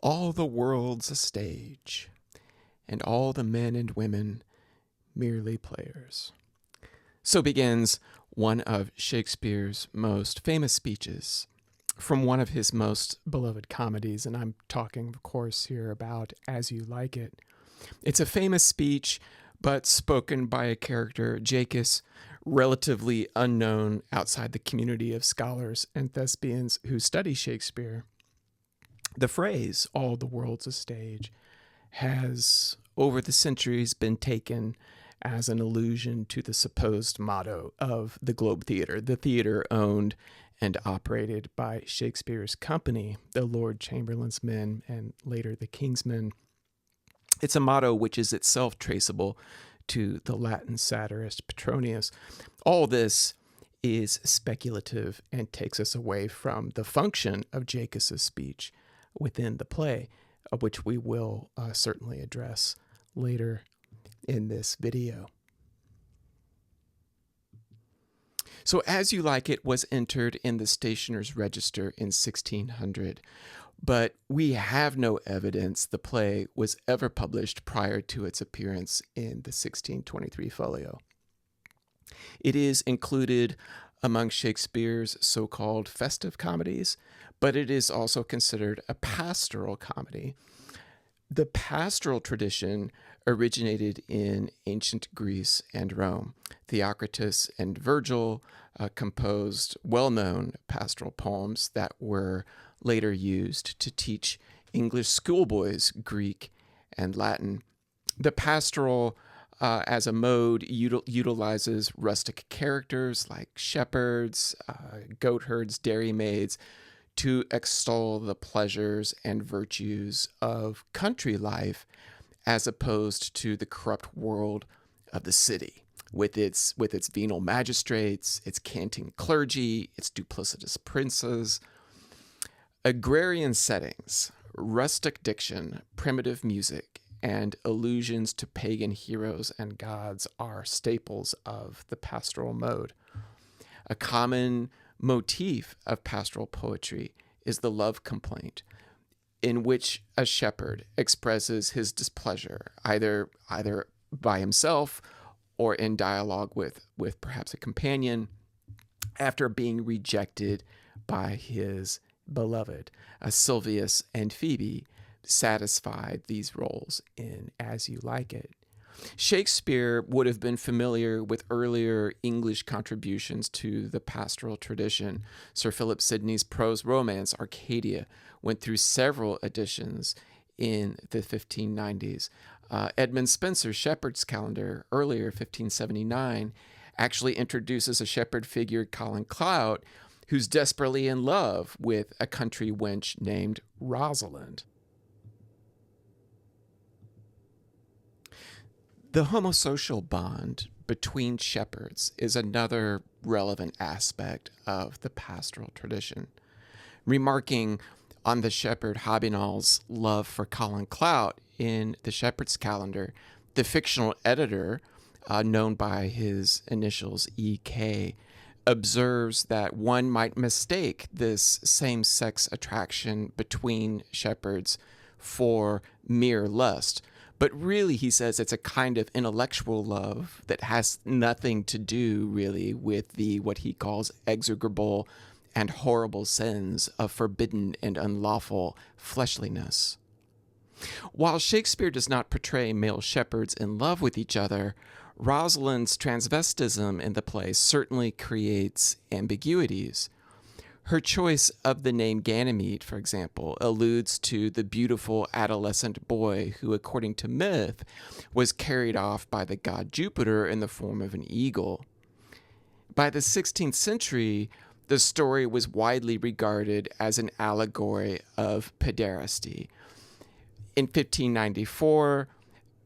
All the world's a stage, and all the men and women merely players. So begins one of Shakespeare's most famous speeches from one of his most beloved comedies, and I'm talking, of course, here about As You Like It. It's a famous speech, but spoken by a character, Jacus, relatively unknown outside the community of scholars and thespians who study Shakespeare. The phrase, all the world's a stage, has over the centuries been taken as an allusion to the supposed motto of the Globe Theatre, the theater owned and operated by Shakespeare's company, the Lord Chamberlain's Men and later the King's Men. It's a motto which is itself traceable to the Latin satirist Petronius. All this is speculative and takes us away from the function of Jacus's speech within the play, which we will certainly address later in this video. So As You Like It was entered in the Stationer's Register in 1600, but we have no evidence the play was ever published prior to its appearance in the 1623 folio. It is included among Shakespeare's so-called festive comedies, but it is also considered a pastoral comedy. The pastoral tradition originated in ancient Greece and Rome. Theocritus and Virgil composed well-known pastoral poems that were later used to teach English schoolboys Greek and Latin. The pastoral as a mode utilizes rustic characters like shepherds, goatherds, dairymaids to extol the pleasures and virtues of country life as opposed to the corrupt world of the city with its venal magistrates, its canting clergy, its duplicitous princes. Agrarian settings, rustic diction, primitive music, and allusions to pagan heroes and gods are staples of the pastoral mode. A common motif of pastoral poetry is the love complaint, in which a shepherd expresses his displeasure, either by himself or in dialogue with perhaps a companion, after being rejected by his beloved. Sylvius and Phoebe satisfied these roles in As You Like It. Shakespeare would have been familiar with earlier English contributions to the pastoral tradition. Sir Philip Sidney's prose romance, Arcadia, went through several editions in the 1590s. Edmund Spencer's Shepherd's Calendar, earlier 1579, actually introduces a shepherd figure, Colin Clout, who's desperately in love with a country wench named Rosalind. The homosocial bond between shepherds is another relevant aspect of the pastoral tradition. Remarking on the shepherd Hobinall's love for Colin Clout in the Shepherd's Calendar, the fictional editor, known by his initials E.K., observes that one might mistake this same-sex attraction between shepherds for mere lust. But really, he says it's a kind of intellectual love that has nothing to do, really, with the what he calls execrable and horrible sins of forbidden and unlawful fleshliness. While Shakespeare does not portray male shepherds in love with each other, Rosalind's transvestism in the play certainly creates ambiguities. Her choice of the name Ganymede, for example, alludes to the beautiful adolescent boy who, according to myth, was carried off by the god Jupiter in the form of an eagle. By the 16th century, the story was widely regarded as an allegory of pederasty. In 1594,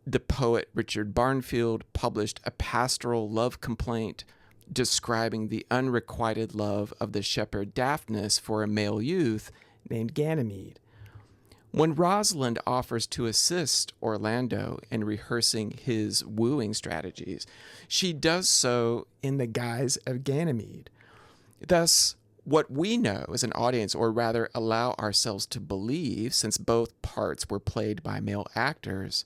the poet Richard Barnfield published a pastoral love complaint describing the unrequited love of the shepherd Daphnis for a male youth named Ganymede. When Rosalind offers to assist Orlando in rehearsing his wooing strategies, she does so in the guise of Ganymede. Thus, What we know as an audience, or rather allow ourselves to believe, since both parts were played by male actors,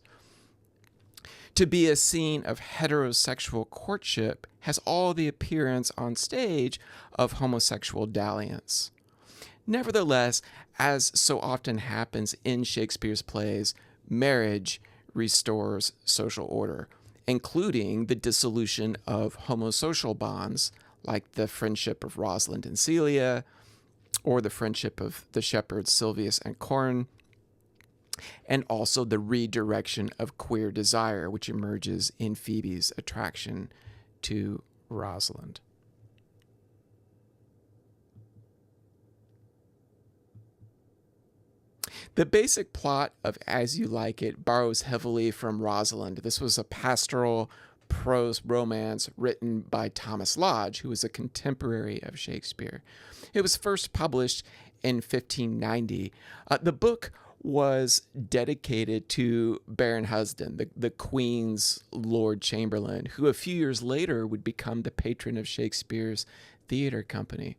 to be a scene of heterosexual courtship has all the appearance on stage of homosexual dalliance. Nevertheless, as so often happens in Shakespeare's plays, marriage restores social order, including the dissolution of homosocial bonds like the friendship of Rosalind and Celia, or the friendship of the shepherds Silvius and Corn, and also the redirection of queer desire, which emerges in Phoebe's attraction to Rosalind. The basic plot of As You Like It borrows heavily from Rosalind. This was a pastoral prose romance written by Thomas Lodge, who was a contemporary of Shakespeare. It was first published in 1590. The book was dedicated to Baron Husden, the Queen's Lord Chamberlain, who a few years later would become the patron of Shakespeare's theater company.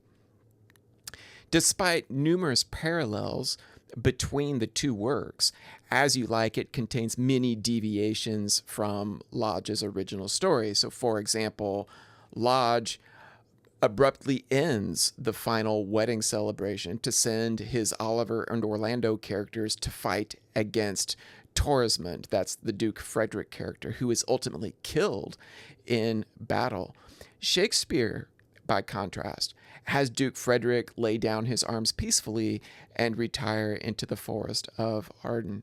Despite numerous parallels between the two works, As You Like It contains many deviations from Lodge's original story. So, for example, Lodge abruptly ends the final wedding celebration to send his Oliver and Orlando characters to fight against Torismond. That's the Duke Frederick character, who is ultimately killed in battle. Shakespeare, by contrast, has Duke Frederick lay down his arms peacefully and retire into the forest of Arden.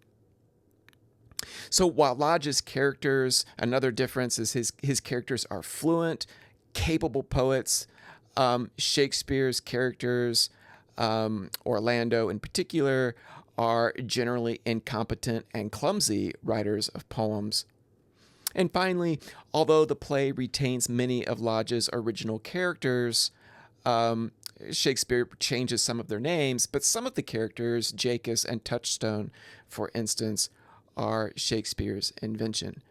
So while Lodge's characters, another difference is his characters are fluent, capable poets. Shakespeare's characters, Orlando in particular, are generally incompetent and clumsy writers of poems. And finally, although the play retains many of Lodge's original characters, Shakespeare changes some of their names, but some of the characters, Jacus and Touchstone, for instance, are Shakespeare's invention.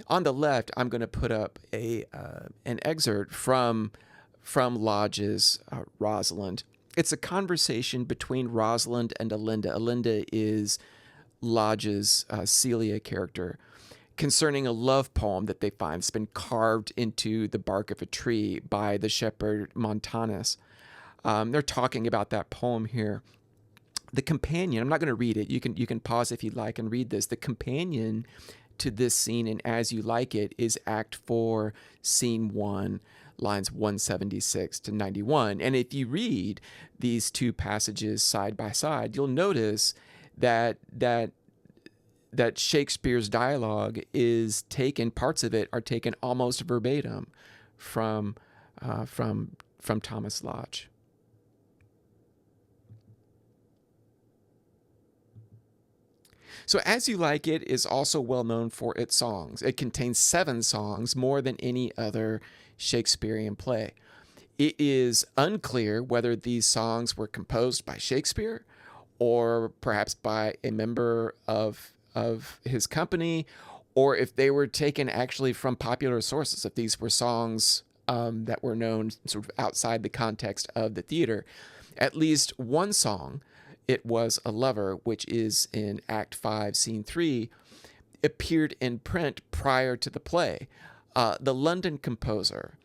On the left, I'm going to put up an excerpt from Lodge's Rosalind. It's a conversation between Rosalind and Alinda. Alinda is Lodge's Celia character, concerning a love poem that they find. It's been carved into the bark of a tree by the shepherd Montanus. They're talking about that poem here. The companion, I'm not going to read it. You can pause if you'd like and read this. The companion to this scene in As You Like It is Act 4, Scene 1, lines 176 to 91. And if you read these two passages side by side, you'll notice that Shakespeare's dialogue is taken, parts of it are taken almost verbatim from Thomas Lodge. So As You Like It is also well known for its songs. It contains 7 songs, more than any other Shakespearean play. It is unclear whether these songs were composed by Shakespeare or perhaps by a member of his company, or if they were taken actually from popular sources, if these were songs that were known sort of outside the context of the theater. At least one song, It Was a Lover, which is in Act 5, Scene 3, appeared in print prior to the play. The London composer,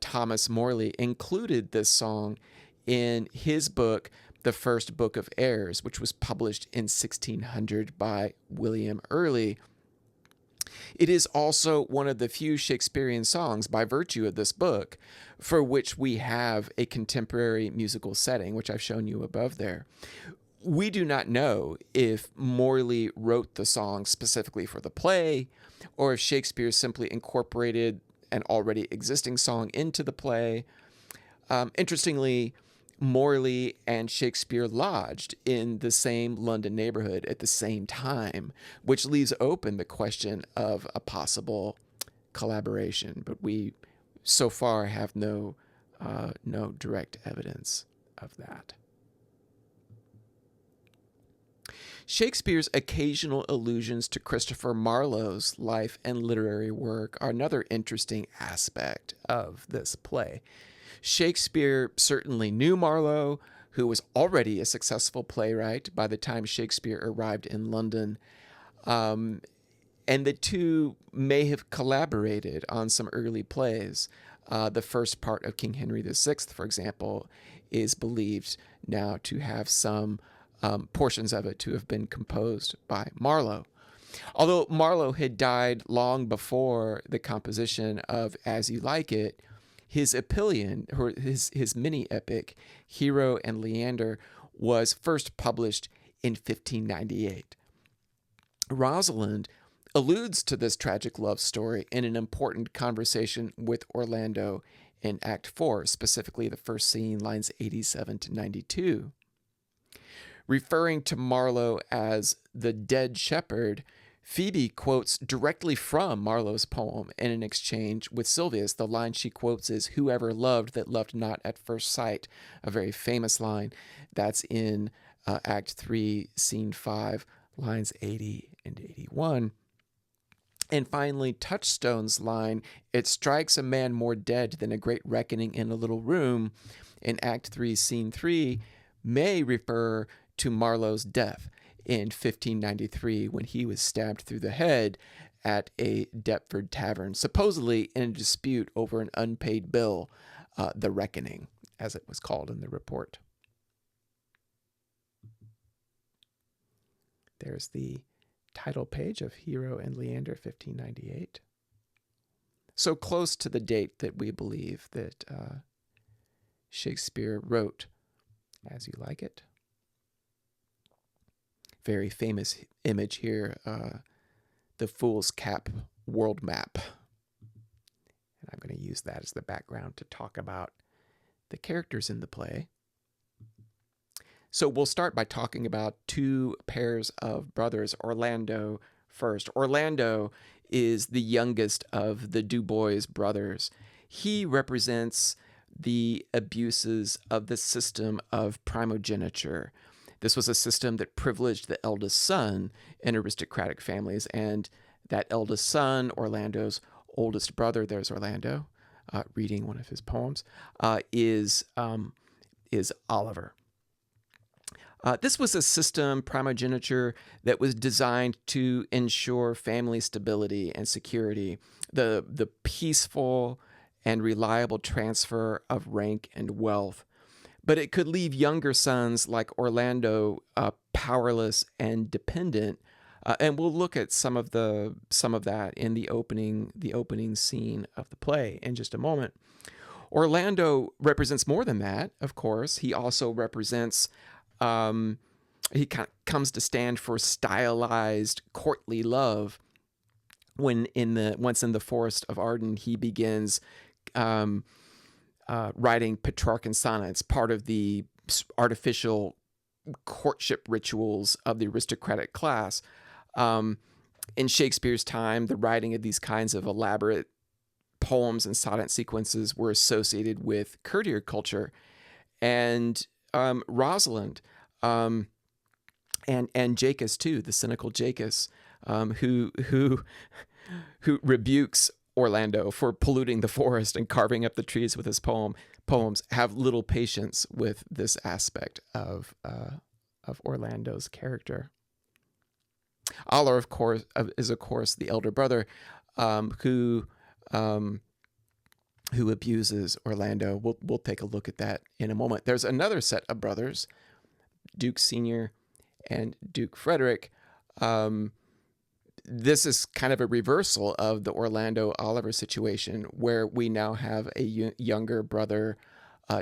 Thomas Morley, included this song in his book, The First Book of Airs, which was published in 1600 by William Early. It is also one of the few Shakespearean songs, by virtue of this book, for which we have a contemporary musical setting, which I've shown you above there. We do not know if Morley wrote the song specifically for the play, or if Shakespeare simply incorporated an already existing song into the play. Interestingly, Morley and Shakespeare lodged in the same London neighborhood at the same time, which leaves open the question of a possible collaboration. But we so far have no direct evidence of that. Shakespeare's occasional allusions to Christopher Marlowe's life and literary work are another interesting aspect of this play. Shakespeare certainly knew Marlowe, who was already a successful playwright by the time Shakespeare arrived in London. Um, and the two may have collaborated on some early plays. The first part of King Henry VI, for example, is believed now to have some portions of it to have been composed by Marlowe. Although Marlowe had died long before the composition of As You Like It, his Epyllion, or his mini-epic, Hero and Leander, was first published in 1598. Rosalind alludes to this tragic love story in an important conversation with Orlando in Act 4, specifically the first scene, lines 87 to 92. Referring to Marlowe as the dead shepherd, Phoebe quotes directly from Marlowe's poem in an exchange with Silvius. The line she quotes is, "Whoever loved that loved not at first sight," a very famous line. That's in Act 3, Scene 5, lines 80 and 81. And finally, Touchstone's line, "It strikes a man more dead than a great reckoning in a little room," in Act 3, Scene 3, may refer to Marlowe's death in 1593 when he was stabbed through the head at a Deptford tavern, supposedly in a dispute over an unpaid bill, the reckoning, as it was called in the report. There's the title page of Hero and Leander, 1598. So close to the date that we believe that Shakespeare wrote As You Like It. Very famous image here, the Fool's Cap world map. And I'm going to use that as the background to talk about the characters in the play. So we'll start by talking about two pairs of brothers. Orlando first. Orlando is the youngest of the Du Bois brothers. He represents the abuses of the system of primogeniture. This was a system that privileged the eldest son in aristocratic families, and that eldest son, Orlando's oldest brother, there's Orlando, reading one of his poems, is Oliver. This was a system, primogeniture, that was designed to ensure family stability and security, the peaceful and reliable transfer of rank and wealth. But it could leave younger sons like Orlando powerless and dependent, and we'll look at some of that in the opening scene of the play in just a moment. Orlando represents more than that, of course. He also represents he kind of comes to stand for stylized courtly love. Once in the Forest of Arden, he begins writing Petrarchan sonnets, part of the artificial courtship rituals of the aristocratic class. In Shakespeare's time, the writing of these kinds of elaborate poems and sonnet sequences were associated with courtier culture. And Rosalind and Jacus too, the cynical Jacus, who rebukes Orlando for polluting the forest and carving up the trees with his poems, have little patience with this aspect of Orlando's character. Aller, of course, is the elder brother, who abuses Orlando. We'll take a look at that in a moment. There's another set of brothers, Duke Senior and Duke Frederick. This is kind of a reversal of the Orlando Oliver situation, where we now have a younger brother,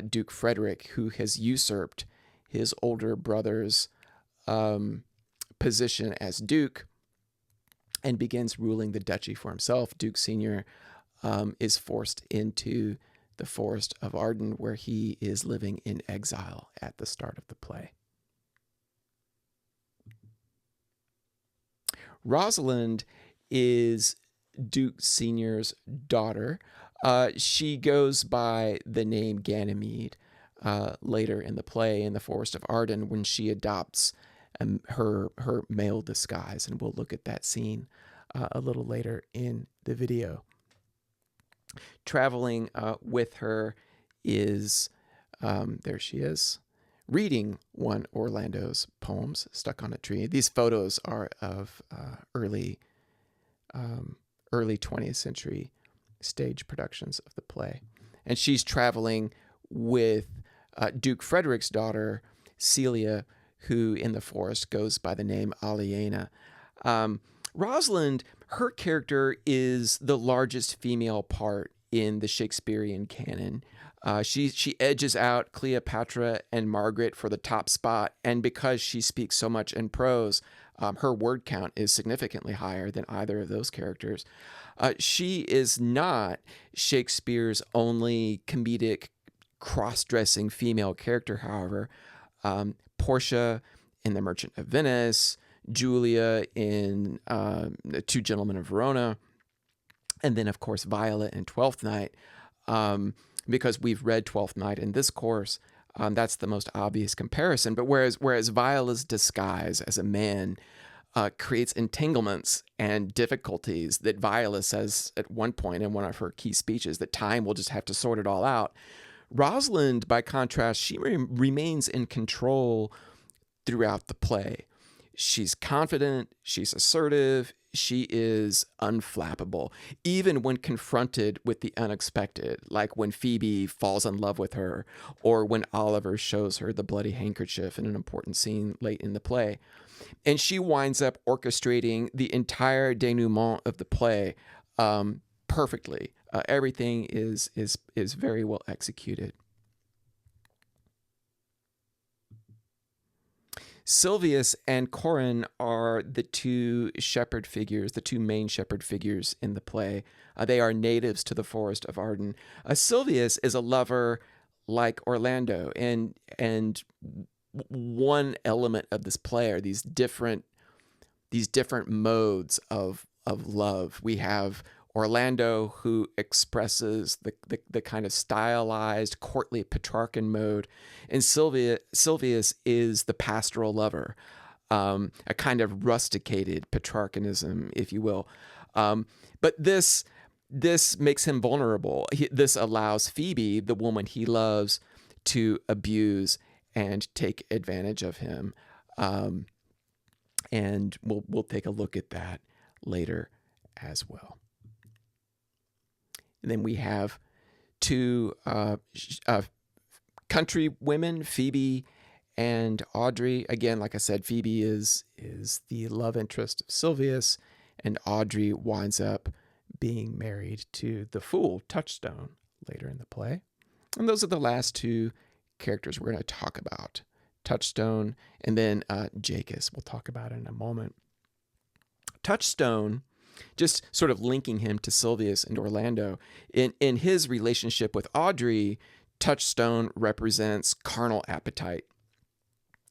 Duke Frederick, who has usurped his older brother's position as Duke and begins ruling the duchy for himself. Duke Senior is forced into the Forest of Arden, where he is living in exile at the start of the play. Rosalind is Duke Senior's daughter. She goes by the name Ganymede later in the play in the Forest of Arden when she adopts her male disguise, and we'll look at that scene a little later in the video. Traveling with her is, there she is, reading one of Orlando's poems, Stuck on a Tree. These photos are of early 20th century stage productions of the play. And she's traveling with Duke Frederick's daughter, Celia, who in the forest goes by the name Aliena. Rosalind, her character is the largest female part in the Shakespearean canon. She edges out Cleopatra and Margaret for the top spot, and because she speaks so much in prose, her word count is significantly higher than either of those characters. She is not Shakespeare's only comedic cross-dressing female character, however. Portia in The Merchant of Venice, Julia in The Two Gentlemen of Verona, and then, of course, Violet in Twelfth Night. Because we've read Twelfth Night in this course, that's the most obvious comparison. But whereas Viola's disguise as a man creates entanglements and difficulties that Viola says at one point in one of her key speeches that time will just have to sort it all out, Rosalind, by contrast, she remains in control throughout the play. She's confident, she's assertive, she is unflappable, even when confronted with the unexpected, like when Phoebe falls in love with her, or when Oliver shows her the bloody handkerchief in an important scene late in the play. And she winds up orchestrating the entire denouement of the play perfectly. Everything is very well executed. Silvius and Corin are the two shepherd figures, the two main shepherd figures in the play. They are natives to the Forest of Arden. Silvius is a lover like Orlando, and one element of this play are these different modes of love. We have Orlando, who expresses the kind of stylized, courtly Petrarchan mode, and Silvius is the pastoral lover, a kind of rusticated Petrarchanism, if you will. But this makes him vulnerable. This allows Phoebe, the woman he loves, to abuse and take advantage of him. And we'll take a look at that later as well. And then we have two country women, Phoebe and Audrey. Again, like I said, Phoebe is the love interest of Silvius, and Audrey winds up being married to the fool, Touchstone, later in the play. And those are the last two characters we're going to talk about. Touchstone, and then Jacus. We'll talk about it in a moment. Touchstone, just sort of linking him to Silvius and Orlando, in his relationship with Audrey, Touchstone represents carnal appetite.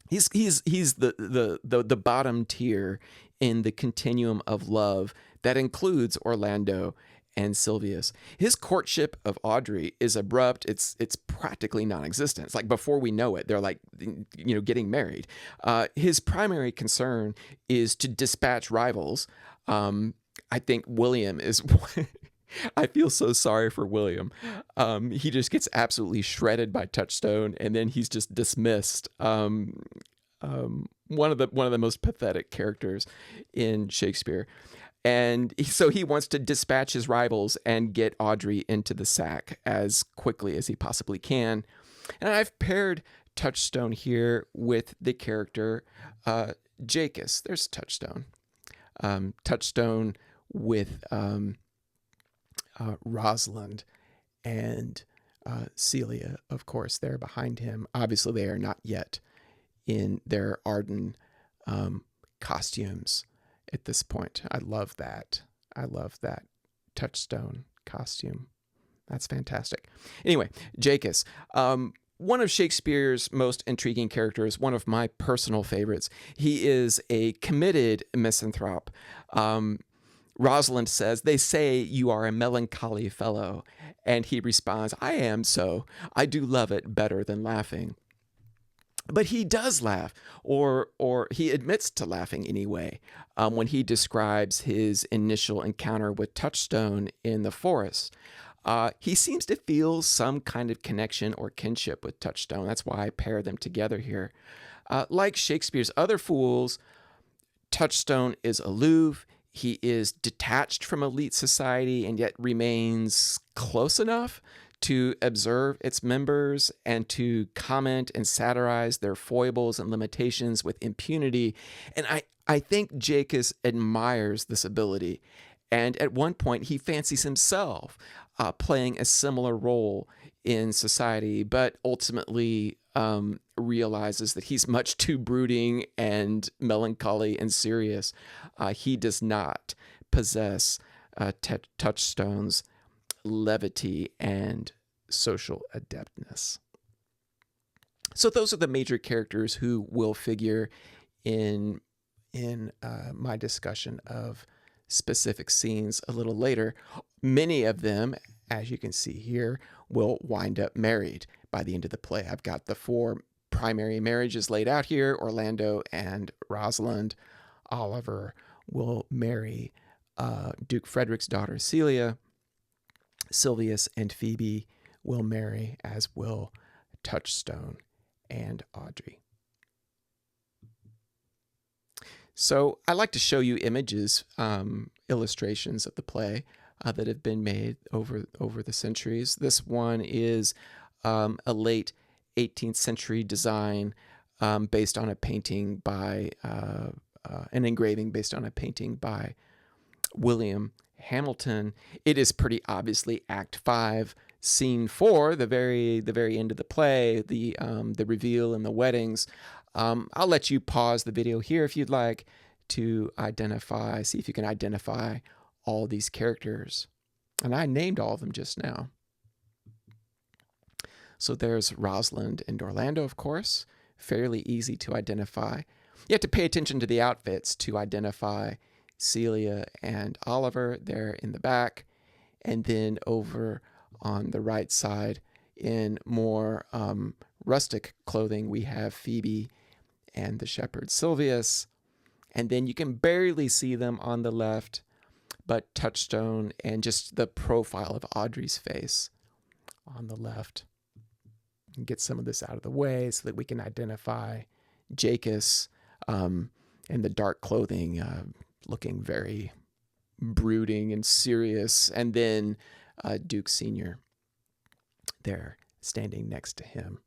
He's the bottom tier in the continuum of love that includes Orlando and Silvius. His courtship of Audrey is abrupt. It's practically non-existent. It's like before we know it, they're like, getting married. His primary concern is to dispatch rivals. I think William is. I feel so sorry for William. He just gets absolutely shredded by Touchstone, and then he's just dismissed. One of the most pathetic characters in Shakespeare. And so he wants to dispatch his rivals and get Audrey into the sack as quickly as he possibly can. And I've paired Touchstone here with the character Jacus. There's Touchstone. Touchstone with Rosalind and Celia, of course, they're behind him. Obviously, they are not yet in their Arden costumes at this point. I love that. I love that Touchstone costume. That's fantastic. Anyway, Jacus, one of Shakespeare's most intriguing characters, one of my personal favorites. He is a committed misanthrope. Rosalind says, "They say you are a melancholy fellow." And he responds, "I am so. I do love it better than laughing." But he does laugh, or he admits to laughing anyway, when he describes his initial encounter with Touchstone in the forest. He seems to feel some kind of connection or kinship with Touchstone. That's why I pair them together here. Like Shakespeare's other fools, Touchstone is aloof. He is detached from elite society and yet remains close enough to observe its members and to comment and satirize their foibles and limitations with impunity. And I think Jacques admires this ability. And at one point, he fancies himself playing a similar role in society, but ultimately realizes that he's much too brooding and melancholy and serious. He does not possess Touchstone's levity and social adeptness. So those are the major characters who will figure in my discussion of specific scenes a little later. Many of them, as you can see here, will wind up married by the end of the play. I've got the 4 primary marriages laid out here: Orlando and Rosalind. Oliver will marry Duke Frederick's daughter Celia. Silvius and Phoebe will marry, as will Touchstone and Audrey. So I like to show you images, illustrations of the play that have been made over the centuries. This one is a late 18th century design based on a painting by, an engraving based on a painting by William Hamilton. It is pretty obviously Act 5, Scene 4, the very end of the play, the reveal and the weddings. I'll let you pause the video here if you'd like to see if you can identify all these characters. And I named all of them just now. So there's Rosalind and Orlando, of course, fairly easy to identify. You have to pay attention to the outfits to identify Celia and Oliver there in the back. And then over on the right side, in more rustic clothing, we have Phoebe and the shepherd Silvius. And then you can barely see them on the left, but Touchstone and just the profile of Audrey's face on the left. And get some of this out of the way so that we can identify Jacques in the dark clothing, looking very brooding and serious. And then Duke Sr. there standing next to him.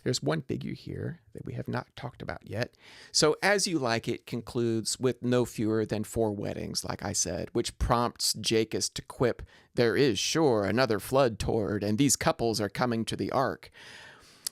There's one figure here that we have not talked about yet. So As You Like It concludes with no fewer than 4 weddings, like I said, which prompts Jacques to quip, "There is sure another flood toward, and these couples are coming to the ark."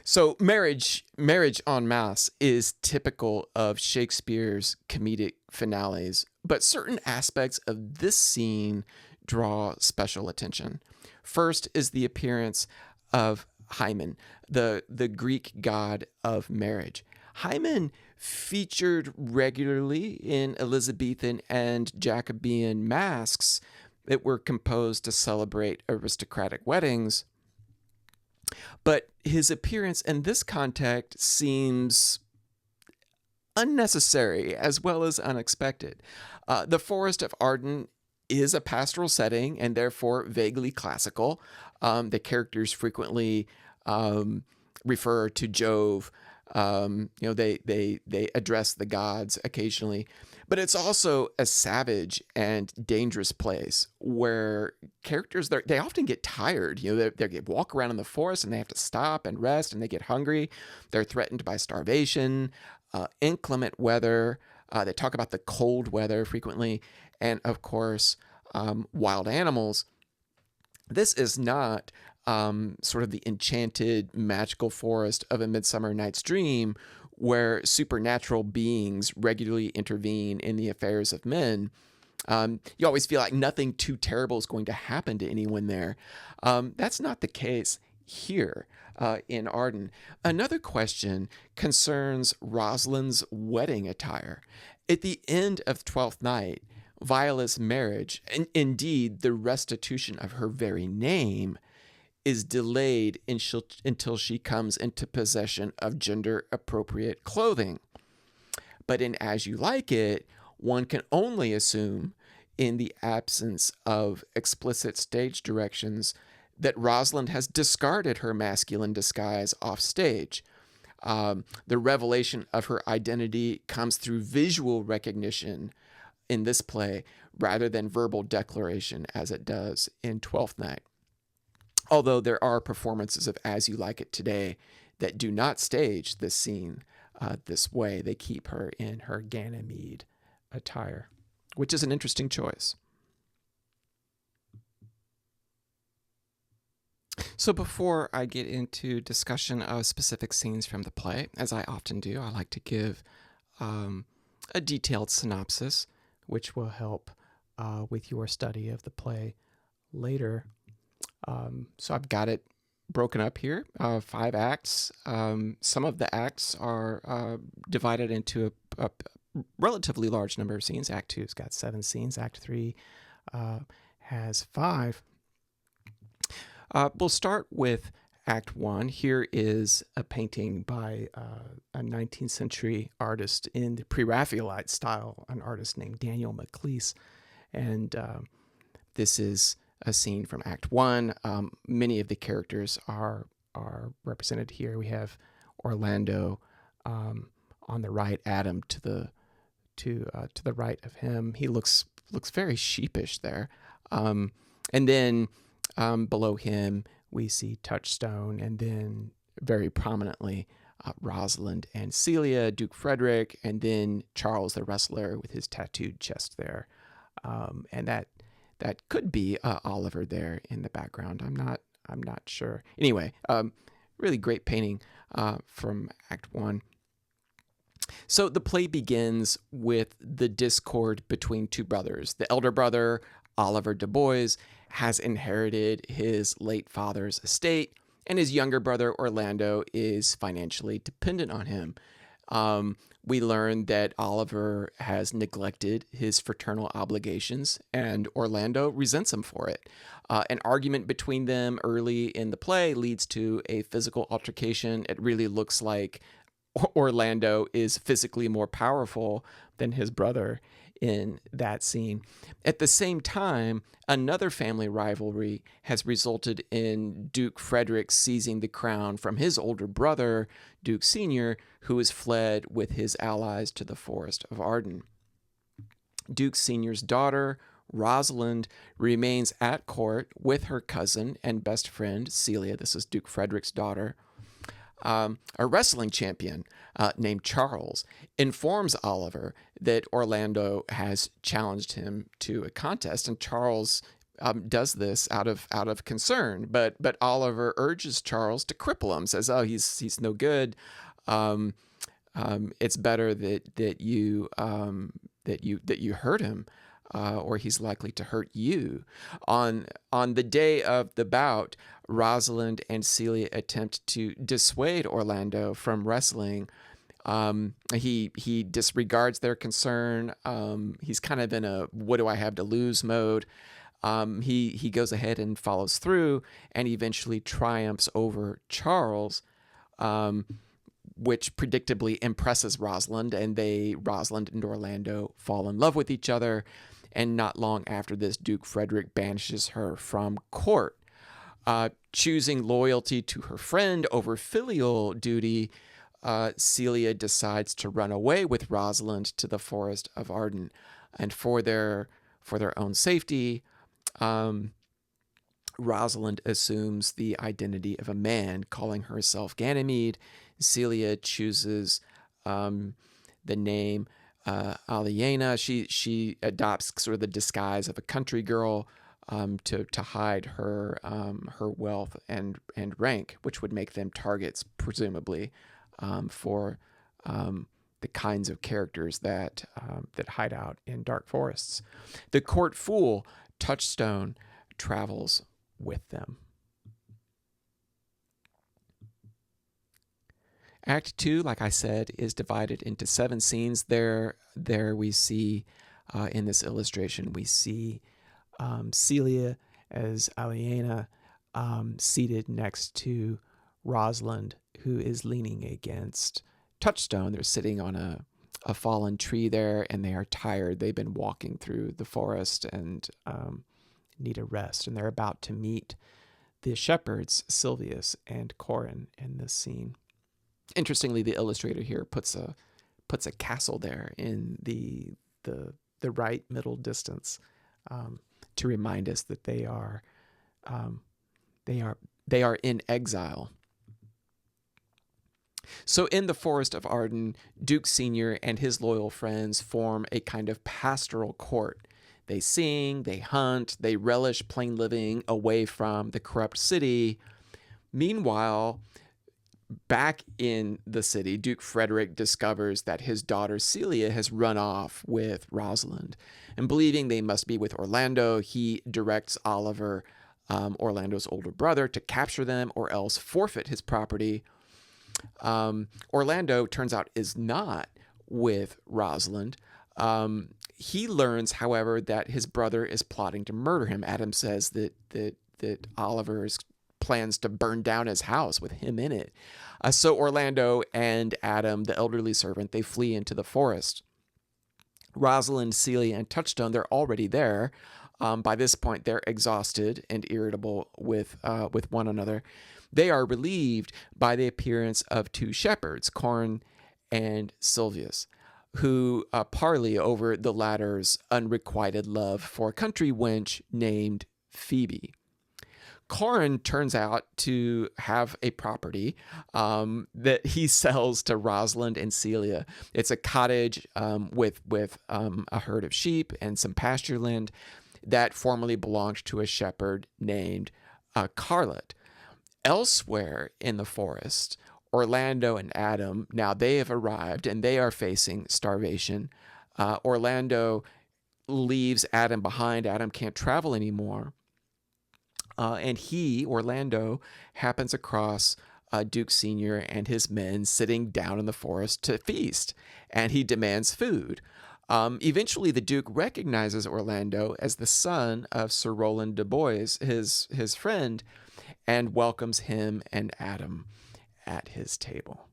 So marriage en masse is typical of Shakespeare's comedic finales, but certain aspects of this scene draw special attention. First is the appearance of Hymen, the Greek god of marriage. Hymen featured regularly in Elizabethan and Jacobean masques that were composed to celebrate aristocratic weddings. But his appearance in this context seems unnecessary as well as unexpected. The Forest of Arden is a pastoral setting and therefore vaguely classical. The characters frequently refer to Jove. They address the gods occasionally. But it's also a savage and dangerous place where characters, they often get tired. They walk around in the forest and they have to stop and rest, and they get hungry. They're threatened by starvation, inclement weather. They talk about the cold weather frequently. And of course, wild animals. This is not sort of the enchanted magical forest of A Midsummer Night's Dream, where supernatural beings regularly intervene in the affairs of men. You always feel like nothing too terrible is going to happen to anyone there. That's not the case here in Arden. Another question concerns Rosalind's wedding attire. At the end of Twelfth Night, Viola's marriage, and indeed the restitution of her very name, is delayed until she comes into possession of gender-appropriate clothing. But in As You Like It, one can only assume in the absence of explicit stage directions, that Rosalind has discarded her masculine disguise off stage. The revelation of her identity comes through visual recognition in this play rather than verbal declaration as it does in Twelfth Night. Although there are performances of As You Like It today that do not stage this scene this way. They keep her in her Ganymede attire, which is an interesting choice. So before I get into discussion of specific scenes from the play, as I often do, I like to give a detailed synopsis, which will help with your study of the play later. So I've got it broken up here, 5 acts. Some of the acts are divided into a relatively large number of scenes. Act 2's got 7 scenes. Act 3 has 5. We'll start with Act 1. Here is a painting by a 19th century artist in the Pre-Raphaelite style, an artist named Daniel Maclise. And this is a scene from Act 1. Many of the characters are represented here. We have Orlando on the right, Adam to the right of him. He looks very sheepish there. And then below him, we see Touchstone, and then very prominently Rosalind and Celia, Duke Frederick, and then Charles the wrestler with his tattooed chest there. And that could be Oliver there in the background. I'm not sure. Anyway, really great painting from Act 1. So the play begins with the discord between 2 brothers. The elder brother, Oliver Du Bois, has inherited his late father's estate, and his younger brother, Orlando, is financially dependent on him. We learn that Oliver has neglected his fraternal obligations, and Orlando resents him for it. An argument between them early in the play leads to a physical altercation. It really looks like Orlando is physically more powerful than his brother in that scene. At the same time, another family rivalry has resulted in Duke Frederick seizing the crown from his older brother, Duke Sr., who has fled with his allies to the Forest of Arden. Duke Sr.'s daughter, Rosalind, remains at court with her cousin and best friend, Celia. This is Duke Frederick's daughter. A wrestling champion named Charles informs Oliver that Orlando has challenged him to a contest, and Charles does this out of concern. But Oliver urges Charles to cripple him. Says, "Oh, he's no good. It's better that you hurt him, or he's likely to hurt you." On the day of the bout, Rosalind and Celia attempt to dissuade Orlando from wrestling. He disregards their concern. He's kind of in a "what do I have to lose" mode. He goes ahead and follows through, and eventually triumphs over Charles, which predictably impresses Rosalind, and Rosalind and Orlando fall in love with each other. And not long after this, Duke Frederick banishes her from court. Choosing loyalty to her friend over filial duty, Celia decides to run away with Rosalind to the Forest of Arden. And for their own safety, Rosalind assumes the identity of a man, calling herself Ganymede. Celia chooses the name Aliena. She adopts sort of the disguise of a country girl to hide her wealth and rank, which would make them targets, presumably, for the kinds of characters that hide out in dark forests. The court fool, Touchstone, travels with them. Act 2, like I said, is divided into 7 scenes. There we see, in this illustration, we see Celia as Aliena, seated next to Rosalind, who is leaning against Touchstone. They're sitting on a fallen tree there, and they are tired. They've been walking through the forest and need a rest, and they're about to meet the shepherds, Silvius and Corin, in this scene. Interestingly, the illustrator here puts a castle there in the right middle distance, to remind us that they are in exile. So in the Forest of Arden, Duke Senior and his loyal friends form a kind of pastoral court. They sing, they hunt, they relish plain living away from the corrupt city. Meanwhile, back in the city, Duke Frederick discovers that his daughter Celia has run off with Rosalind. And believing they must be with Orlando, he directs Oliver, Orlando's older brother, to capture them or else forfeit his property. Orlando, turns out, is not with Rosalind. He learns, however, that his brother is plotting to murder him. Adam says that Oliver's plans to burn down his house with him in it. So Orlando and Adam, the elderly servant, they flee into the forest. Rosalind, Celia, and Touchstone, they're already there. By this point, they're exhausted and irritable with one another. They are relieved by the appearance of two shepherds, Corin and Silvius, who parley over the latter's unrequited love for a country wench named Phoebe. Corin turns out to have a property that he sells to Rosalind and Celia. It's a cottage with a herd of sheep and some pasture land that formerly belonged to a shepherd named Carlet. Elsewhere in the forest, Orlando and Adam, now they have arrived and they are facing starvation. Orlando leaves Adam behind. Adam can't travel anymore. And Orlando, happens across Duke Senior and his men sitting down in the forest to feast, and he demands food. Eventually, the Duke recognizes Orlando as the son of Sir Roland de Boys, his friend, and welcomes him and Adam at his table.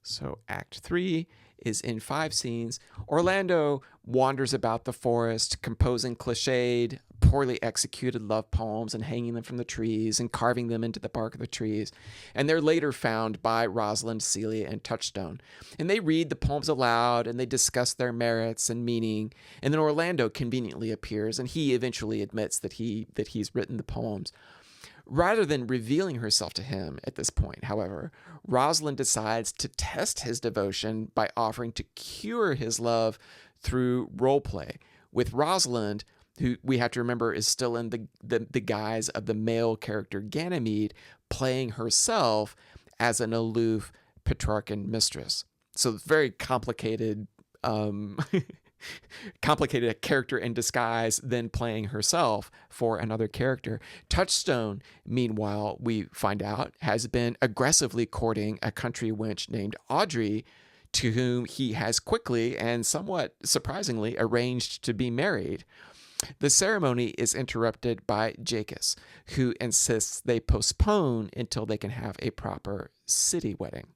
So Act 3 is in 5 scenes. Orlando wanders about the forest, composing cliched, poorly executed love poems and hanging them from the trees and carving them into the bark of the trees. And they're later found by Rosalind, Celia, and Touchstone. And they read the poems aloud and they discuss their merits and meaning. And then Orlando conveniently appears, and he eventually admits that he's written the poems. Rather than revealing herself to him at this point, however, Rosalind decides to test his devotion by offering to cure his love through role play, with Rosalind, who we have to remember is still in the guise of the male character Ganymede, playing herself as an aloof Petrarchan mistress. So very complicated complicated character in disguise, then playing herself for another character. Touchstone, meanwhile, we find out, has been aggressively courting a country wench named Audrey, to whom he has quickly and somewhat surprisingly arranged to be married. The ceremony is interrupted by Jacus, who insists they postpone until they can have a proper city wedding.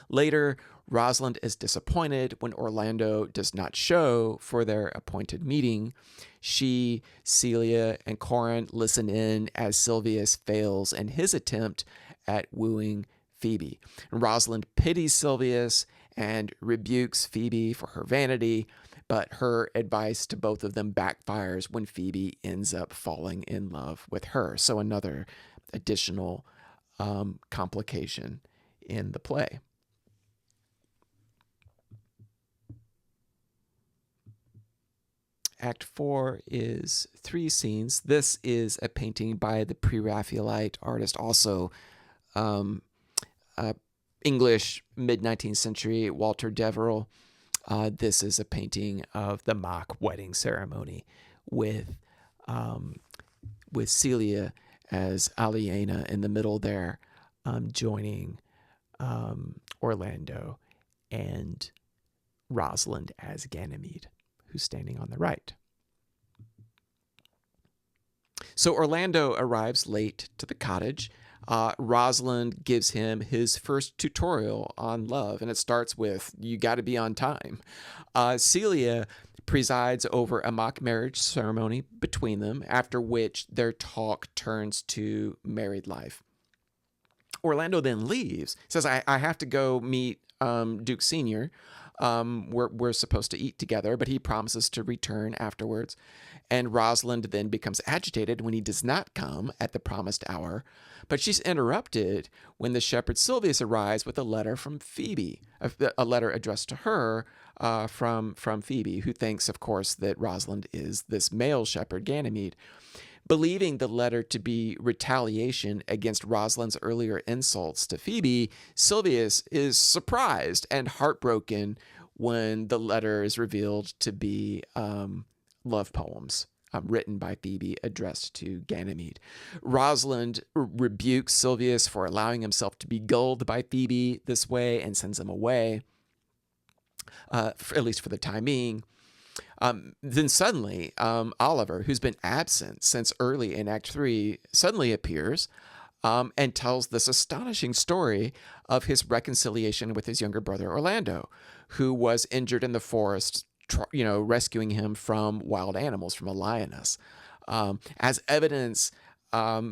Later, Rosalind is disappointed when Orlando does not show for their appointed meeting. She, Celia, and Corin listen in as Silvius fails in his attempt at wooing Phoebe. Rosalind pities Silvius and rebukes Phoebe for her vanity, but her advice to both of them backfires when Phoebe ends up falling in love with her. So another additional complication in the play. Act 4 is 3 scenes. This is a painting by the pre-Raphaelite artist, also English mid-19th century Walter Deverell. This is a painting of the mock wedding ceremony with Celia as Aliena in the middle there, joining Orlando, and Rosalind as Ganymede, who's standing on the right. So Orlando arrives late to the cottage. Rosalind gives him his first tutorial on love, and it starts with, "You got to be on time." Celia presides over a mock marriage ceremony between them, after which their talk turns to married life. Orlando then leaves, says, I have to go meet Duke Sr. We're supposed to eat together, but he promises to return afterwards. And Rosalind then becomes agitated when he does not come at the promised hour. But she's interrupted when the shepherd Silvius arrives with a letter from Phoebe, a letter addressed to her from Phoebe, who thinks, of course, that Rosalind is this male shepherd, Ganymede. Believing the letter to be retaliation against Rosalind's earlier insults to Phoebe, Silvius is surprised and heartbroken when the letter is revealed to be love poems written by Phoebe addressed to Ganymede. Rosalind rebukes Silvius for allowing himself to be gulled by Phoebe this way and sends him away, at least for the time being. Then suddenly, Oliver, who's been absent since early in Act 3, suddenly appears and tells this astonishing story of his reconciliation with his younger brother Orlando, who was injured in the forest, rescuing him from wild animals, from a lioness. As evidence,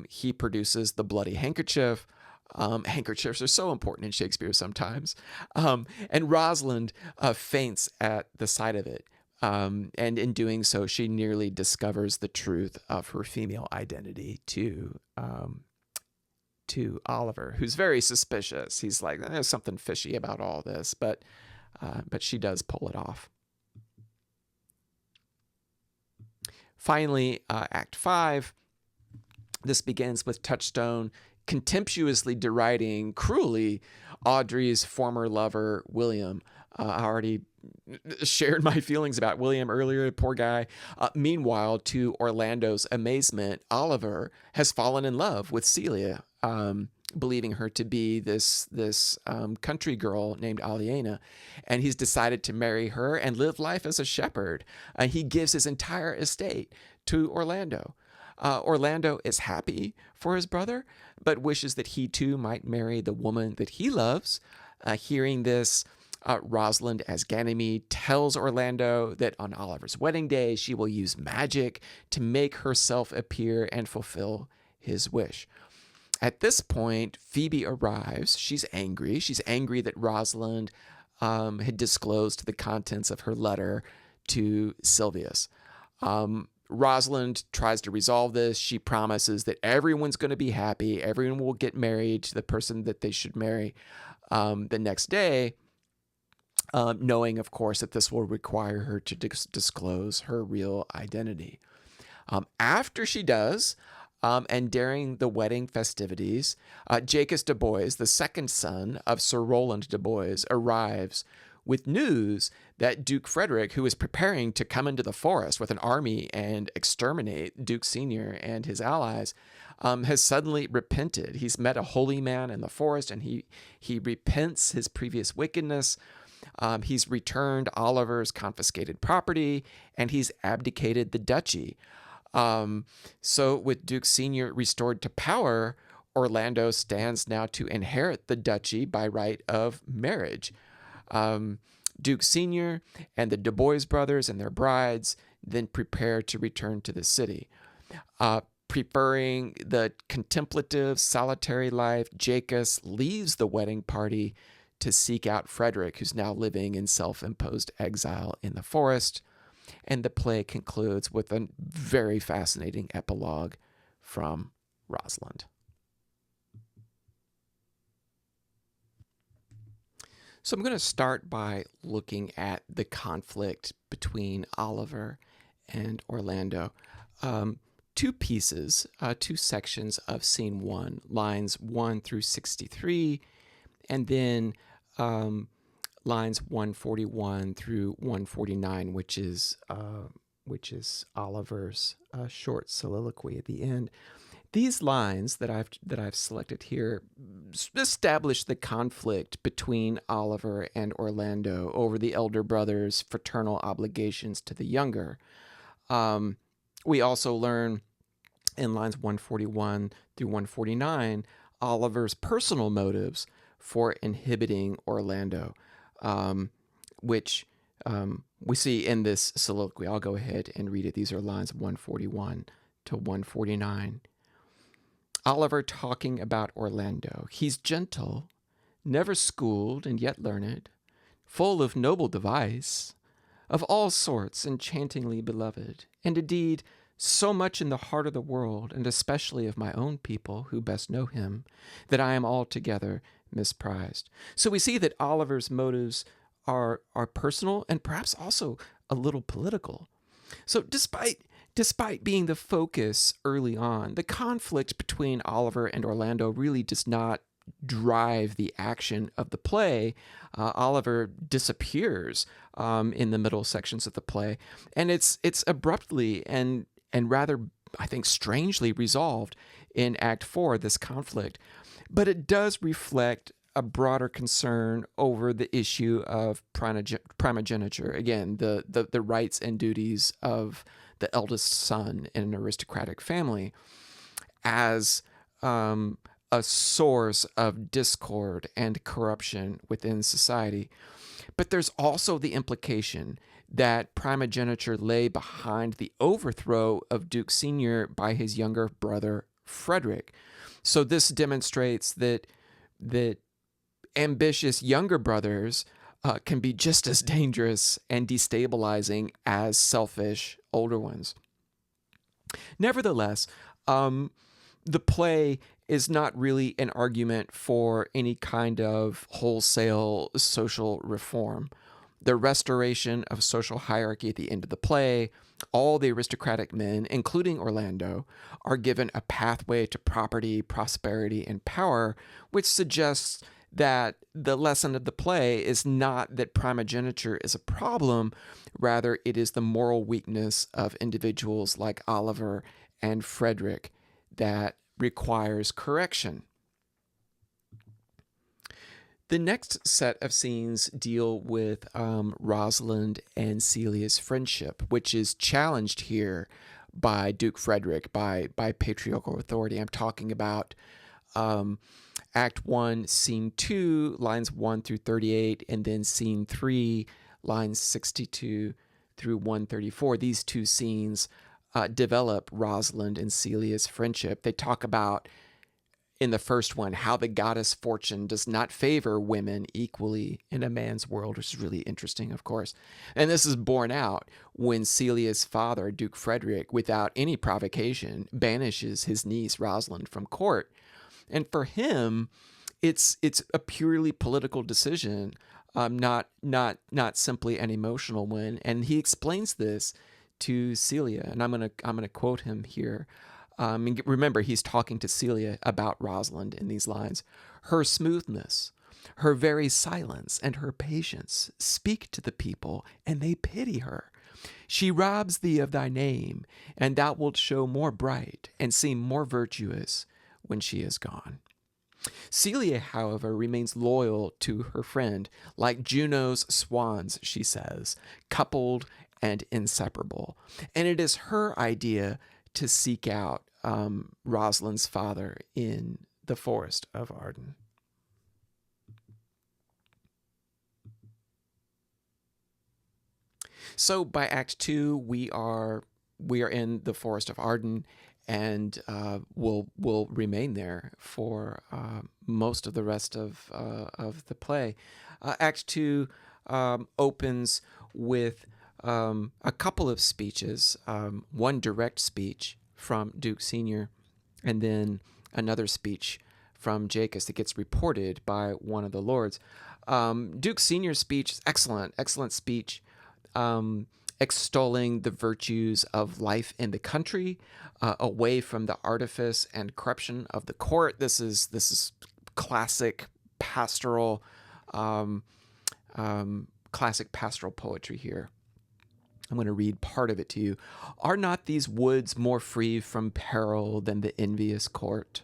he produces the bloody handkerchief. Handkerchiefs are so important in Shakespeare sometimes. And Rosalind faints at the sight of it. And in doing so, she nearly discovers the truth of her female identity to Oliver, who's very suspicious. He's like, there's something fishy about all this, but she does pull it off. Finally, Act 5. This begins with Touchstone contemptuously deriding cruelly Audrey's former lover, William. I already shared my feelings about William earlier, poor guy. Meanwhile, to Orlando's amazement, Oliver has fallen in love with Celia, believing her to be this country girl named Aliena, and he's decided to marry her and live life as a shepherd. He gives his entire estate to Orlando. Orlando is happy for his brother, but wishes that he too might marry the woman that he loves. Hearing this, Rosalind, as Ganymede, tells Orlando that on Oliver's wedding day, she will use magic to make herself appear and fulfill his wish. At this point, Phoebe arrives. She's angry. She's angry that Rosalind had disclosed the contents of her letter to Silvius. Rosalind tries to resolve this. She promises that everyone's going to be happy. Everyone will get married to the person that they should marry the next day, knowing, of course, that this will require her to disclose her real identity. After she does, and during the wedding festivities, Jacques de Bois, the second son of Sir Roland de Bois, arrives with news that Duke Frederick, who is preparing to come into the forest with an army and exterminate Duke Sr. and his allies, has suddenly repented. He's met a holy man in the forest, and he repents his previous wickedness. He's returned Oliver's confiscated property, and he's abdicated the duchy. So with Duke Sr. restored to power, Orlando stands now to inherit the duchy by right of marriage. Duke Sr. and the De Bois brothers and their brides then prepare to return to the city. Preferring the contemplative, solitary life, Jacques leaves the wedding party to seek out Frederick, who's now living in self-imposed exile in the forest. And the play concludes with a very fascinating epilogue from Rosalind. So I'm going to start by looking at the conflict between Oliver and Orlando. Two pieces, two sections of scene 1, lines 1 through 63, and then lines 141 through 149, which is Oliver's short soliloquy at the end. These lines that I've selected here establish the conflict between Oliver and Orlando over the elder brother's fraternal obligations to the younger. We also learn in lines 141 through 149, Oliver's personal motives for inhibiting Orlando, which we see in this soliloquy. I'll go ahead and read it. These are lines 141 to 149. Oliver talking about Orlando. He's gentle, never schooled and yet learned, full of noble device, of all sorts enchantingly beloved, and indeed so much in the heart of the world, and especially of my own people who best know him, that I am altogether misprized. So we see that Oliver's motives are personal and perhaps also a little political. So despite being the focus early on, the conflict between Oliver and Orlando really does not drive the action of the play. Oliver disappears in the middle sections of the play, and it's abruptly and rather, I think, strangely resolved in Act 4, this conflict. But it does reflect a broader concern over the issue of primogeniture. Again, the rights and duties of the eldest son in an aristocratic family as a source of discord and corruption within society. But there's also the implication that primogeniture lay behind the overthrow of Duke Senior by his younger brother, Frederick. So this demonstrates that ambitious younger brothers can be just as dangerous and destabilizing as selfish older ones. Nevertheless, the play is not really an argument for any kind of wholesale social reform. The restoration of social hierarchy at the end of the play, all the aristocratic men, including Orlando, are given a pathway to property, prosperity, and power, which suggests that the lesson of the play is not that primogeniture is a problem, rather it is the moral weakness of individuals like Oliver and Frederick that requires correction. The next set of scenes deal with Rosalind and Celia's friendship, which is challenged here by Duke Frederick, by patriarchal authority. I'm talking about Act 1, Scene 2, lines 1 through 38, and then Scene 3, lines 62 through 134. These two scenes develop Rosalind and Celia's friendship. They talk about, in the first one, how the goddess Fortune does not favor women equally in a man's world, which is really interesting, of course. And this is borne out when Celia's father, Duke Frederick, without any provocation, banishes his niece Rosalind from court. And for him, it's a purely political decision, not simply an emotional one. And he explains this to Celia, and I'm gonna quote him here. And remember, he's talking to Celia about Rosalind in these lines. Her smoothness, her very silence, and her patience speak to the people, and they pity her. She robs thee of thy name, and thou wilt show more bright and seem more virtuous when she is gone. Celia, however, remains loyal to her friend, like Juno's swans, she says, coupled and inseparable. And it is her idea to seek out Rosalind's father in the forest of Arden. So by Act 2, we are in the forest of Arden, and will remain there for most of the rest of the play. Act 2 opens with a couple of speeches, one direct speech from Duke Senior, and then another speech from Jacas that gets reported by one of the lords. Duke Senior's speech is excellent speech, extolling the virtues of life in the country, away from the artifice and corruption of the court. This is classic pastoral poetry here. I'm going to read part of it to you. Are not these woods more free from peril than the envious court?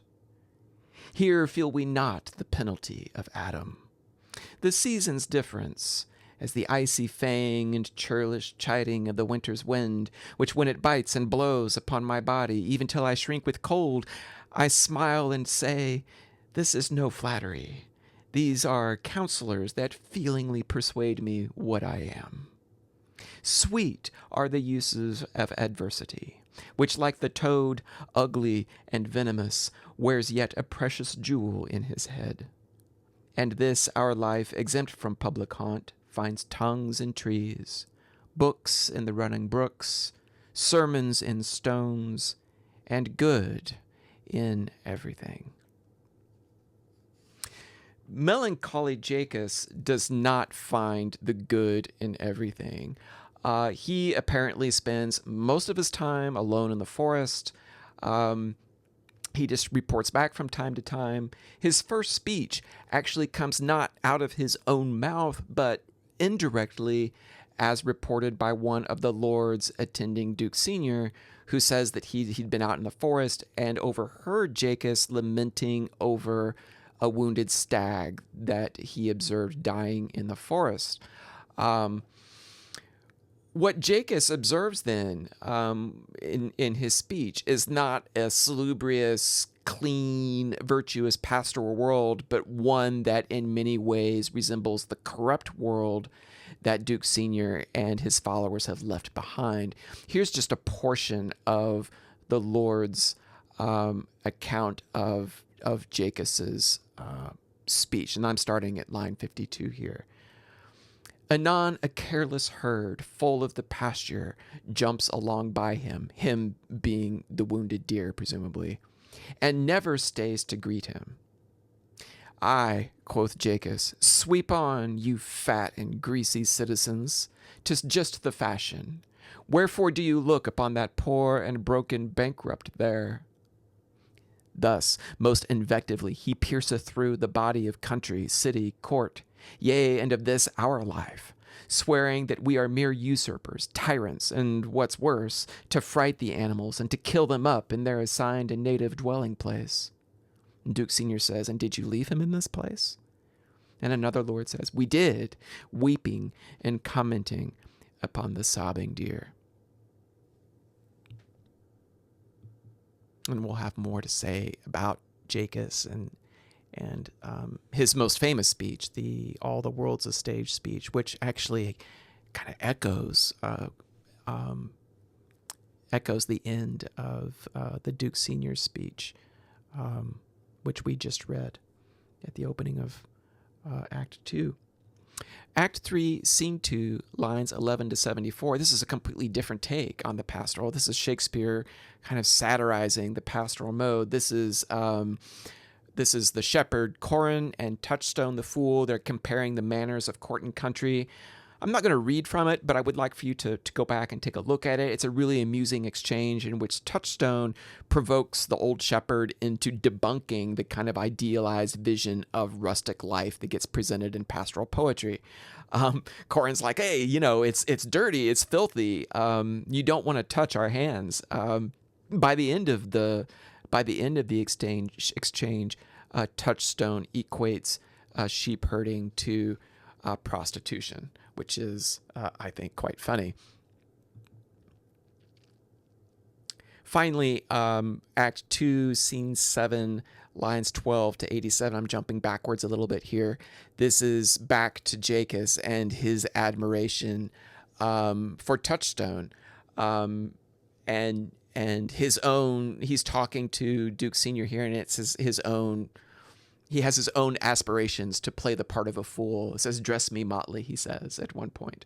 Here feel we not the penalty of Adam. The season's difference, as the icy fang and churlish chiding of the winter's wind, which when it bites and blows upon my body, even till I shrink with cold, I smile and say, This is no flattery. These are counselors that feelingly persuade me what I am. Sweet are the uses of adversity, which, like the toad, ugly and venomous, wears yet a precious jewel in his head. And this our life, exempt from public haunt, finds tongues in trees, books in the running brooks, sermons in stones, and good in everything. Melancholy Jacus does not find the good in everything. He apparently spends most of his time alone in the forest. He just reports back from time to time. His first speech actually comes not out of his own mouth, but indirectly, as reported by one of the lords attending Duke Senior, who says that he'd been out in the forest and overheard Jacus lamenting over a wounded stag that he observed dying in the forest. What Jacus observes then in his speech is not a salubrious, clean, virtuous pastoral world, but one that in many ways resembles the corrupt world that Duke Senior and his followers have left behind. Here's just a portion of the Lord's account of Jacus's speech, and I'm starting at line 52 here. Anon a careless herd, full of the pasture, jumps along by him being the wounded deer, presumably, and never stays to greet him. Aye, quoth Jacus, sweep on, you fat and greasy citizens. 'Tis just the fashion. Wherefore do you look upon that poor and broken bankrupt there? Thus, most invectively, he pierceth through the body of country, city, court, yea, and of this our life, swearing that we are mere usurpers, tyrants, and what's worse, to fright the animals and to kill them up in their assigned and native dwelling place. And Duke Senior says, and did you leave him in this place? And another lord says, we did, weeping and commenting upon the sobbing deer. And we'll have more to say about Jacus and his most famous speech, the "All the World's a Stage" speech, which actually kind of echoes the end of the Duke Senior's speech, which we just read at the opening of Act 2. Act 3, Scene 2, lines 11 to 74. This is a completely different take on the pastoral. This is Shakespeare kind of satirizing the pastoral mode. This is the shepherd Corin and Touchstone the fool. They're comparing the manners of court and country. I'm not going to read from it, but I would like for you to go back and take a look at it. It's a really amusing exchange in which Touchstone provokes the old shepherd into debunking the kind of idealized vision of rustic life that gets presented in pastoral poetry. Corin's like, hey, it's dirty, it's filthy. You don't want to touch our hands. By the end of the exchange, Touchstone equates sheep herding to prostitution, which is, I think, quite funny. Finally, Act 2, Scene 7, lines 12 to 87. I'm jumping backwards a little bit here. This is back to Jacus and his admiration for Touchstone, and his own. He's talking to Duke Senior here, and it's his own. He has his own aspirations to play the part of a fool. It says, "Dress me motley," he says at one point.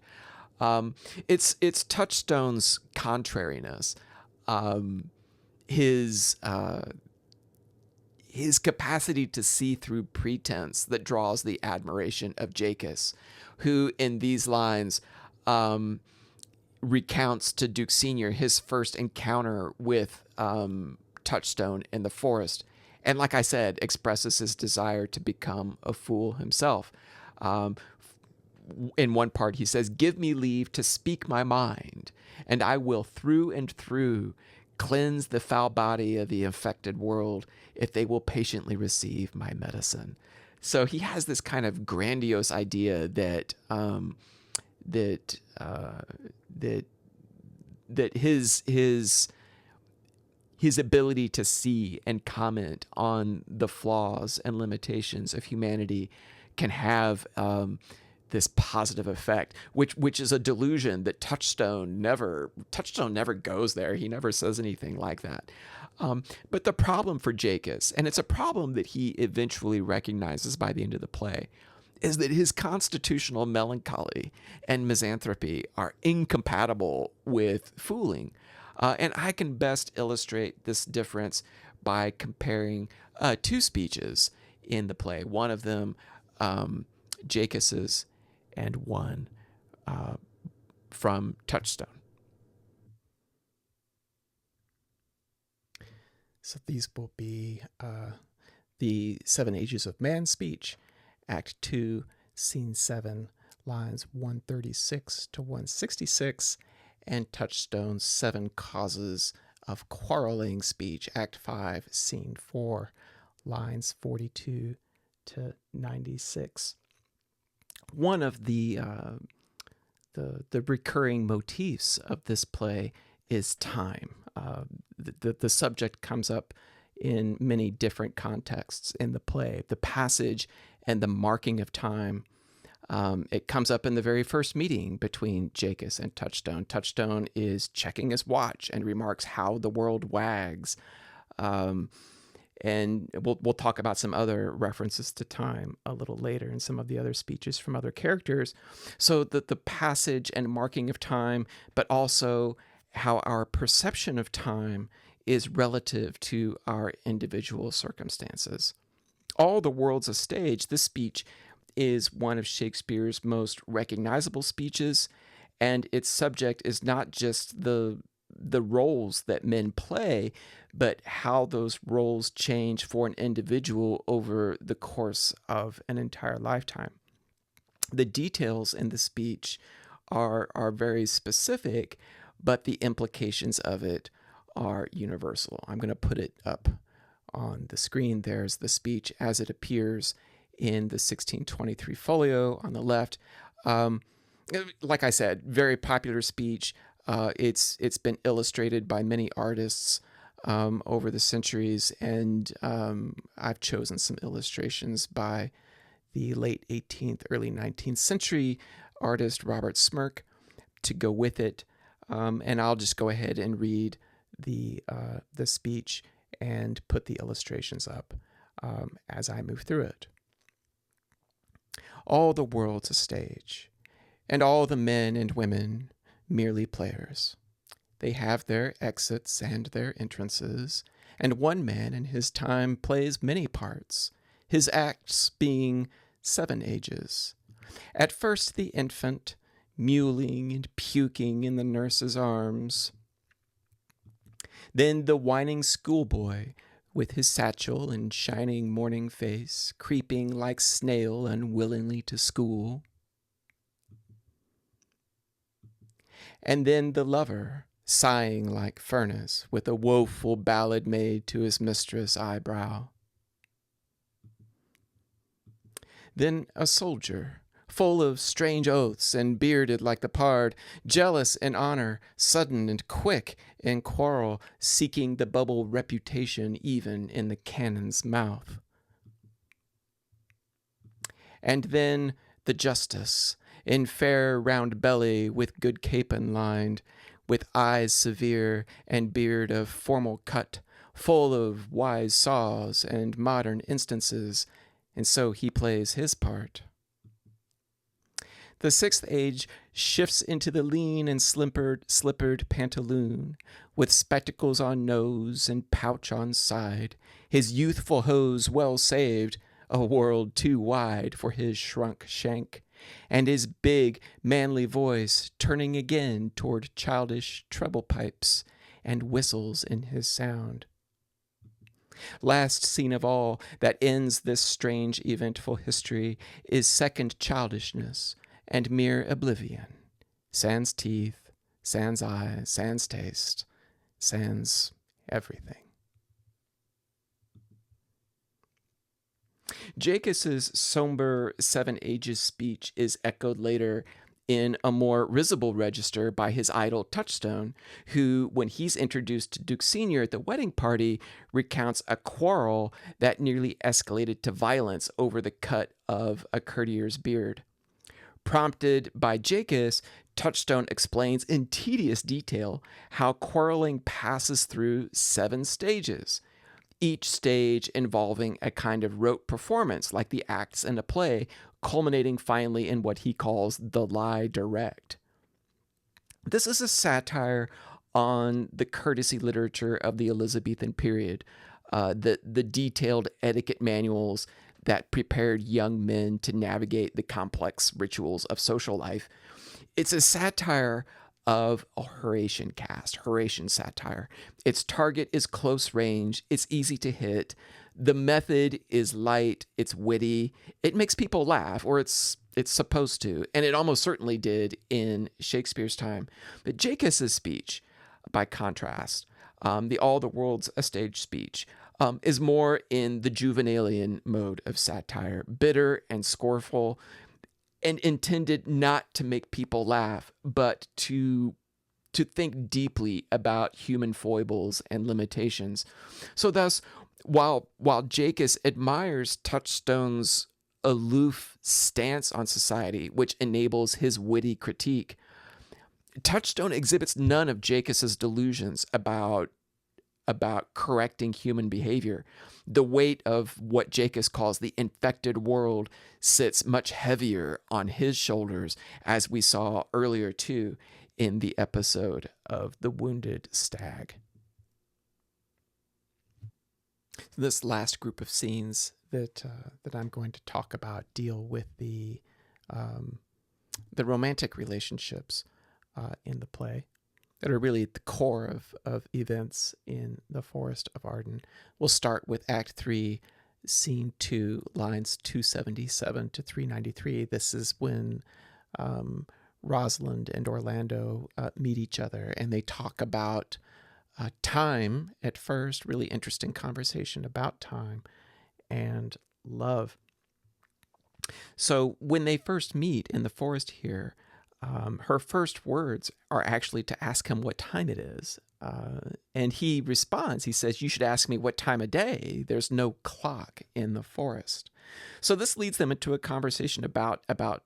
It's Touchstone's contrariness, his capacity to see through pretense that draws the admiration of Jacus, who in these lines recounts to Duke Senior his first encounter with Touchstone in the forest. And like I said, expresses his desire to become a fool himself. In one part, he says, "Give me leave to speak my mind, and I will through and through cleanse the foul body of the infected world if they will patiently receive my medicine." So he has this kind of grandiose idea that his his ability to see and comment on the flaws and limitations of humanity can have this positive effect, which is a delusion that Touchstone never goes there. He never says anything like that. But the problem for Jacques, and it's a problem that he eventually recognizes by the end of the play, is that his constitutional melancholy and misanthropy are incompatible with fooling. And I can best illustrate this difference by comparing two speeches in the play. One of them, Jacques's, and one from Touchstone. So these will be the 7 Ages of Man speech, Act 2, Scene 7, lines 136 to 166, and Touchstone's 7 Causes of Quarreling speech, Act 5, Scene 4, lines 42 to 96. One of the recurring motifs of this play is time. The subject comes up in many different contexts in the play. The passage and the marking of time. It comes up in the very first meeting between Jacques and Touchstone. Touchstone is checking his watch and remarks how the world wags. And we'll talk about some other references to time a little later in some of the other speeches from other characters. So that the passage and marking of time, but also how our perception of time is relative to our individual circumstances. All the World's a Stage, this speech is one of Shakespeare's most recognizable speeches, and its subject is not just the roles that men play, but how those roles change for an individual over the course of an entire lifetime. The details in the speech are very specific, but the implications of it are universal. I'm going to put it up on the screen. There's the speech as it appears in the 1623 folio on the left. Like I said, very popular speech. It's been illustrated by many artists over the centuries, and I've chosen some illustrations by the late 18th, early 19th century artist Robert Smirke to go with it. And I'll just go ahead and read the speech and put the illustrations up as I move through it. All the world's a stage, and all the men and women merely players. They have their exits and their entrances, and one man in his time plays many parts, his acts being 7 ages. At first the infant, mewling and puking in the nurse's arms. Then the whining schoolboy, with his satchel and shining morning face, creeping like snail unwillingly to school. And then the lover, sighing like furnace, with a woeful ballad made to his mistress' eyebrow. Then a soldier, full of strange oaths and bearded like the pard, jealous in honor, sudden and quick in quarrel, seeking the bubble reputation even in the cannon's mouth. And then the justice, in fair round belly, with good capon lined, with eyes severe and beard of formal cut, full of wise saws and modern instances, and so he plays his part. The 6th age shifts into the lean and slippered pantaloon, with spectacles on nose and pouch on side, his youthful hose well saved, a world too wide for his shrunk shank, and his big, manly voice turning again toward childish treble pipes and whistles in his sound. Last scene of all that ends this strange, eventful history is second childishness and mere oblivion. Sans teeth, sans eyes, sans taste, sans everything. Jacques's somber 7 Ages speech is echoed later in a more risible register by his idol Touchstone, who, when he's introduced to Duke Senior at the wedding party, recounts a quarrel that nearly escalated to violence over the cut of a courtier's beard. Prompted by Jacques, Touchstone explains in tedious detail how quarreling passes through 7 stages, each stage involving a kind of rote performance like the acts in a play, culminating finally in what he calls the lie direct. This is a satire on the courtesy literature of the Elizabethan period, the detailed etiquette manuals that prepared young men to navigate the complex rituals of social life. It's a satire of a Horatian cast, Horatian satire. Its target is close range, it's easy to hit, the method is light, it's witty, it makes people laugh, or it's supposed to, and it almost certainly did in Shakespeare's time. But Jacques' speech, by contrast, the All the World's a Stage speech, is more in the Juvenalian mode of satire, bitter and scornful, and intended not to make people laugh, but to think deeply about human foibles and limitations. So thus, while Jacques admires Touchstone's aloof stance on society, which enables his witty critique, Touchstone exhibits none of Jacques' delusions about correcting human behavior. The weight of what Jacques calls the infected world sits much heavier on his shoulders, as we saw earlier too in the episode of The Wounded Stag. This last group of scenes that I'm going to talk about deal with the romantic relationships in the play that are really at the core of events in the Forest of Arden. We'll start with Act 3, Scene 2, lines 277 to 393. This is when Rosalind and Orlando meet each other, and they talk about time at first, really interesting conversation about time and love. So when they first meet in the forest here, her first words are actually to ask him what time it is. And he responds, he says, "You should ask me what time of day. There's no clock in the forest." So this leads them into a conversation about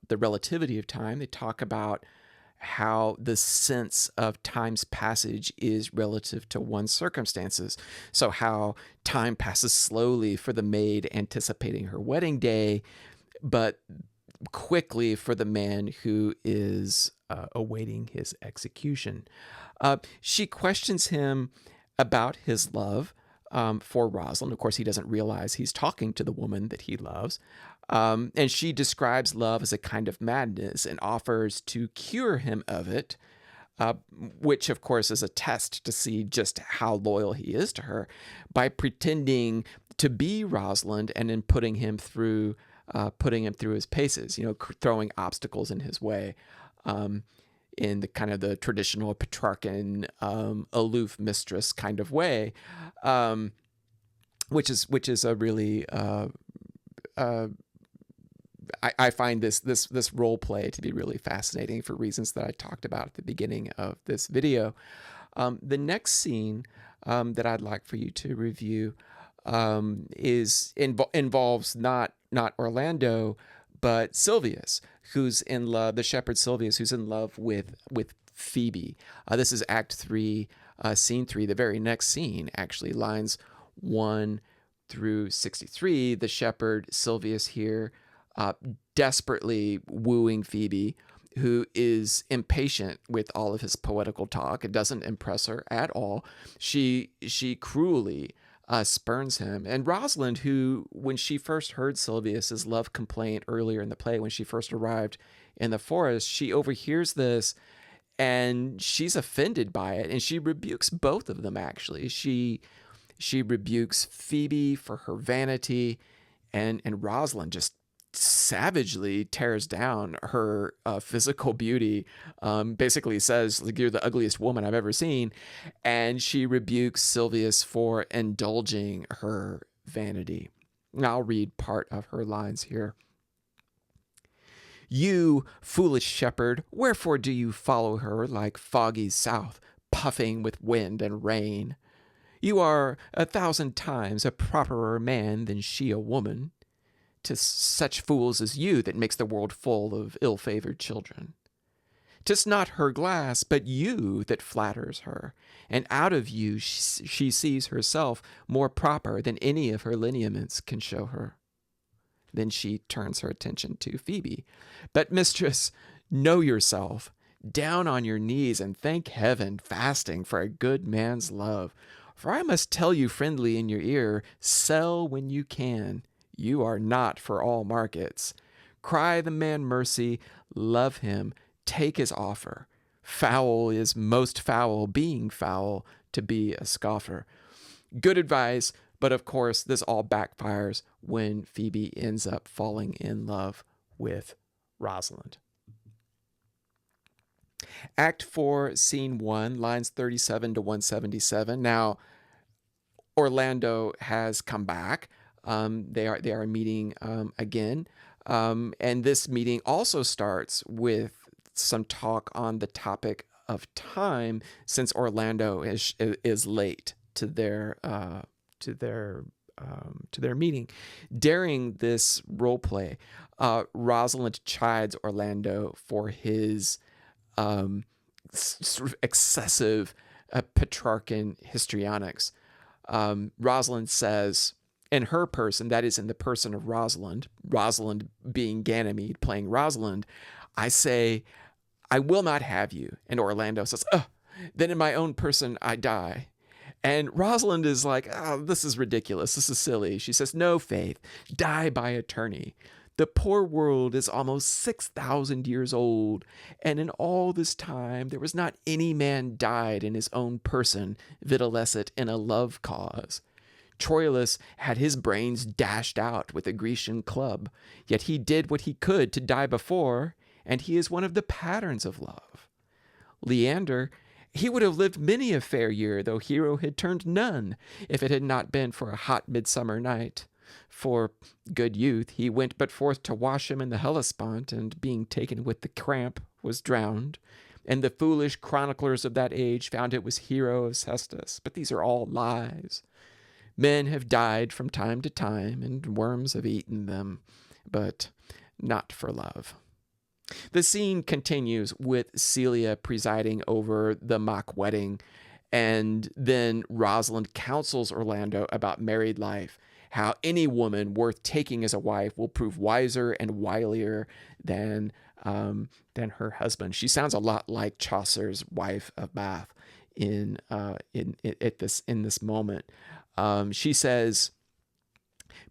the relativity of time. They talk about how the sense of time's passage is relative to one's circumstances. So how time passes slowly for the maid anticipating her wedding day, but quickly for the man who is awaiting his execution. She questions him about his love for Rosalind. Of course, he doesn't realize he's talking to the woman that he loves. And she describes love as a kind of madness and offers to cure him of it, which, of course, is a test to see just how loyal he is to her, by pretending to be Rosalind and then putting him through his paces, throwing obstacles in his way, in the kind of the traditional Petrarchan, aloof mistress kind of way, which is a really, I find this role play to be really fascinating for reasons that I talked about at the beginning of this video. The next scene that I'd like for you to review involves not Orlando, but Silvius, who's in love, the shepherd Silvius, who's in love with Phoebe. This is Act 3, Scene 3, the very next scene, actually, lines 1 through 63. The shepherd Silvius here, desperately wooing Phoebe, who is impatient with all of his poetical talk. It doesn't impress her at all. She cruelly spurns him. And Rosalind, who, when she first heard Silvius's love complaint earlier in the play, when she first arrived in the forest, she overhears this and she's offended by it, and she rebukes both of them, actually. She rebukes Phoebe for her vanity, and Rosalind just savagely tears down her physical beauty, basically says, "You're the ugliest woman I've ever seen," and she rebukes Silvius for indulging her vanity. And I'll read part of her lines here. You, foolish shepherd, wherefore do you follow her like foggy south, puffing with wind and rain? You are 1,000 times a properer man than she a woman. 'Tis such fools as you that makes the world full of ill-favored children. 'Tis not her glass, but you that flatters her, and out of you she sees herself more proper than any of her lineaments can show her. Then she turns her attention to Phoebe. But, mistress, know yourself. Down on your knees and thank heaven, fasting for a good man's love. For I must tell you friendly in your ear, sell when you can. You are not for all markets. Cry the man mercy, love him, take his offer. Foul is most foul, being foul, to be a scoffer. Good advice, but of course this all backfires when Phoebe ends up falling in love with Rosalind. Act 4, Scene 1, lines 37 to 177. Now, Orlando has come back. They are meeting again. And this meeting also starts with some talk on the topic of time, since Orlando is late to their meeting. During this role play, Rosalind chides Orlando for his sort of excessive Petrarchan histrionics. Rosalind says, in her person, that is in the person of Rosalind being Ganymede playing Rosalind, I say, I will not have you. And Orlando says, then in my own person I die. And Rosalind is like, this is ridiculous. This is silly. She says, no, Faith, die by attorney. The poor world is almost 6,000 years old, and in all this time there was not any man died in his own person, videlicet in a love cause. Troilus had his brains dashed out with a Grecian club, yet he did what he could to die before, and he is one of the patterns of love. Leander, he would have lived many a fair year, though Hero had turned none, if it had not been for a hot midsummer night. For, good youth, he went but forth to wash him in the Hellespont, and being taken with the cramp, was drowned. And the foolish chroniclers of that age found it was Hero of Cestus. But these are all lies. Men have died from time to time, and worms have eaten them, but not for love. The scene continues with Celia presiding over the mock wedding, and then Rosalind counsels Orlando about married life, how any woman worth taking as a wife will prove wiser and wilier than her husband. She sounds a lot like Chaucer's wife of Bath in this moment. She says,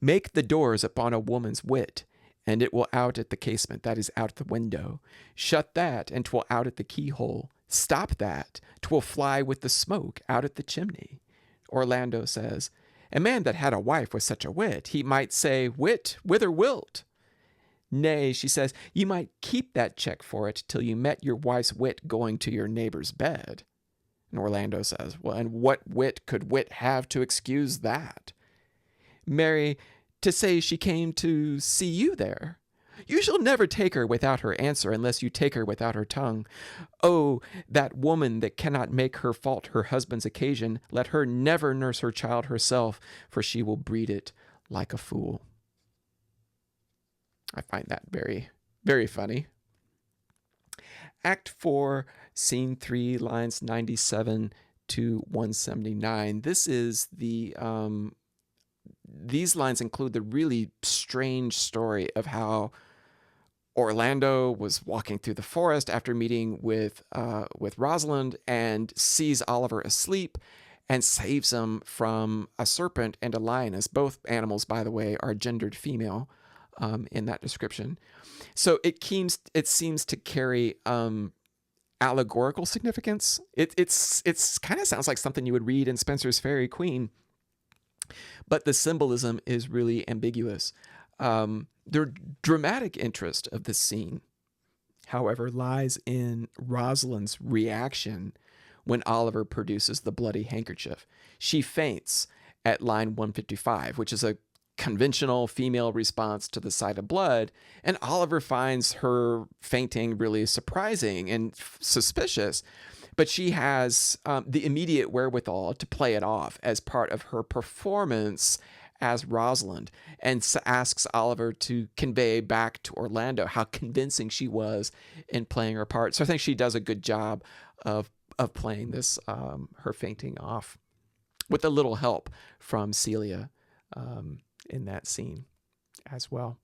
"Make the doors upon a woman's wit, and it will out at the casement, that is, out the window. Shut that, and 'twill out at the keyhole. Stop that, 'twill fly with the smoke out at the chimney." Orlando says, "A man that had a wife with such a wit, he might say, 'Wit, whither wilt?'" "Nay," she says, "you might keep that check for it till you met your wife's wit going to your neighbor's bed." And Orlando says, "Well, and what wit could wit have to excuse that?" "Marry, to say she came to see you there. You shall never take her without her answer, unless you take her without her tongue. Oh, that woman that cannot make her fault her husband's occasion, let her never nurse her child herself, for she will breed it like a fool." I find that very, very funny. Act 4, Scene 3, lines 97 to 179. This is these lines include the really strange story of how Orlando was walking through the forest after meeting with Rosalind and sees Oliver asleep and saves him from a serpent and a lioness. Both animals, by the way, are gendered female in that description. So it seems to carry allegorical significance. It's kind of sounds like something you would read in Spenser's Faerie Queene, but the symbolism is really ambiguous. The dramatic interest of this scene, however, lies in Rosalind's reaction when Oliver produces the bloody handkerchief. She faints at line 155, which is a conventional female response to the sight of blood, and Oliver finds her fainting really surprising and suspicious. But she has the immediate wherewithal to play it off as part of her performance as Rosalind, and asks Oliver to convey back to Orlando how convincing she was in playing her part. So I think she does a good job of playing this, her fainting off, with a little help from Celia in that scene as well.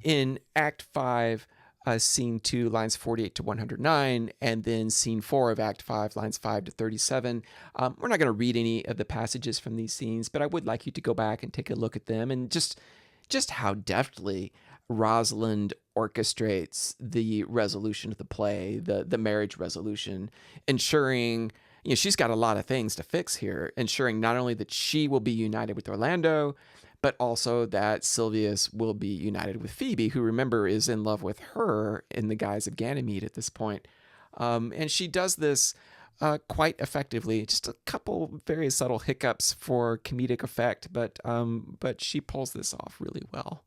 In Act 5, Scene 2, lines 48 to 109, and then Scene 4 of Act 5, lines 5 to 37. We're not going to read any of the passages from these scenes, but I would like you to go back and take a look at them, and just how deftly Rosalind orchestrates the resolution of the play, the marriage resolution, ensuring, she's got a lot of things to fix here, ensuring not only that she will be united with Orlando, but also that Silvius will be united with Phoebe, who, remember, is in love with her in the guise of Ganymede at this point. And she does this quite effectively. Just a couple very subtle hiccups for comedic effect, but she pulls this off really well.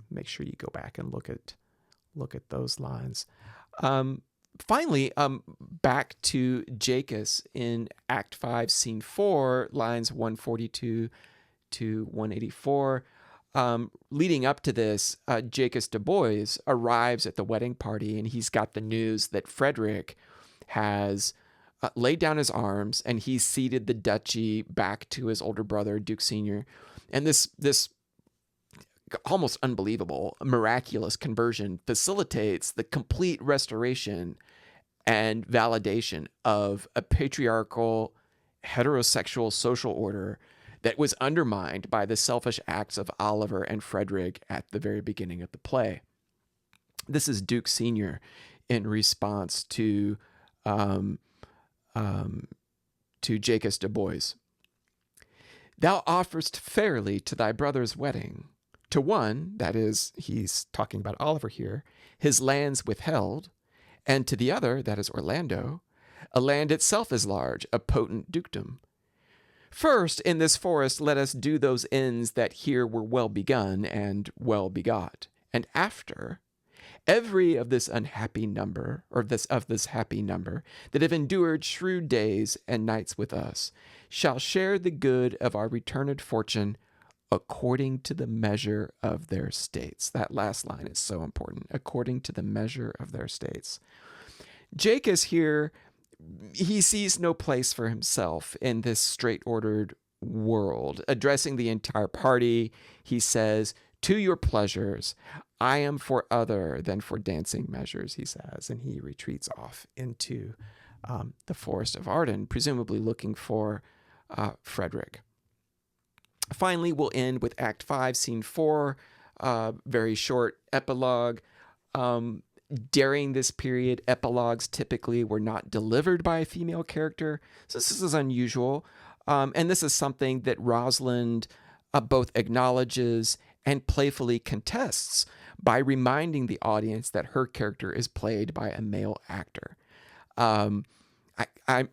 Make sure you go back and look at those lines. Finally, back to Jacus in Act 5, Scene 4, lines 142 to 184. Leading up to this, Jacus Du Bois arrives at the wedding party, and he's got the news that Frederick has laid down his arms, and he's ceded the duchy back to his older brother, Duke Senior. And this almost unbelievable, miraculous conversion facilitates the complete restoration and validation of a patriarchal, heterosexual social order that was undermined by the selfish acts of Oliver and Frederick at the very beginning of the play. This is Duke Senior in response to Jacus Du Bois. Thou offerest fairly to thy brother's wedding. To one, that is, he's talking about Oliver here, his lands withheld, and to the other, that is Orlando, a land itself is large, a potent dukedom. First, in this forest, let us do those ends that here were well begun and well begot. And after, every of this unhappy number, or this happy number, that have endured shrewd days and nights with us, shall share the good of our returned fortune according to the measure of their states. That last line is so important. According to the measure of their states. Jacus here, he sees no place for himself in this straight-ordered world. Addressing the entire party, he says, "To your pleasures, I am for other than for dancing measures," he says, and he retreats off into the forest of Arden, presumably looking for Frederick. Finally, we'll end with Act 5, Scene 4, very short epilogue. During this period, epilogues typically were not delivered by a female character, so this is unusual. And this is something that Rosalind both acknowledges and playfully contests by reminding the audience that her character is played by a male actor. I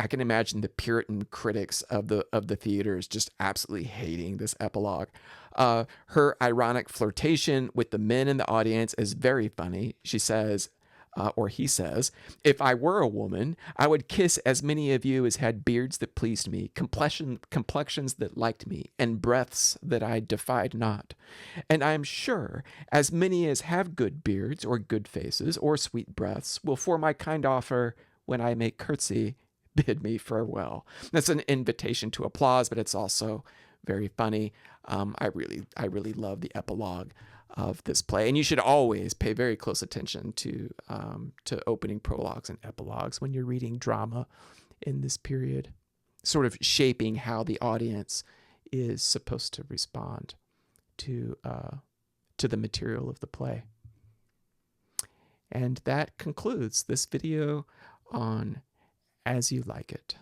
can imagine the Puritan critics of the theaters just absolutely hating this epilogue. Her ironic flirtation with the men in the audience is very funny. She says, or he says, "If I were a woman, I would kiss as many of you as had beards that pleased me, complexions that liked me, and breaths that I defied not. And I am sure as many as have good beards, or good faces, or sweet breaths, will for my kind offer, when I make curtsy, bid me farewell." That's an invitation to applause, but it's also very funny. I really love the epilogue of this play, and you should always pay very close attention to opening prologues and epilogues when you're reading drama in this period, sort of shaping how the audience is supposed to respond to the material of the play. And that concludes this video on As You Like It.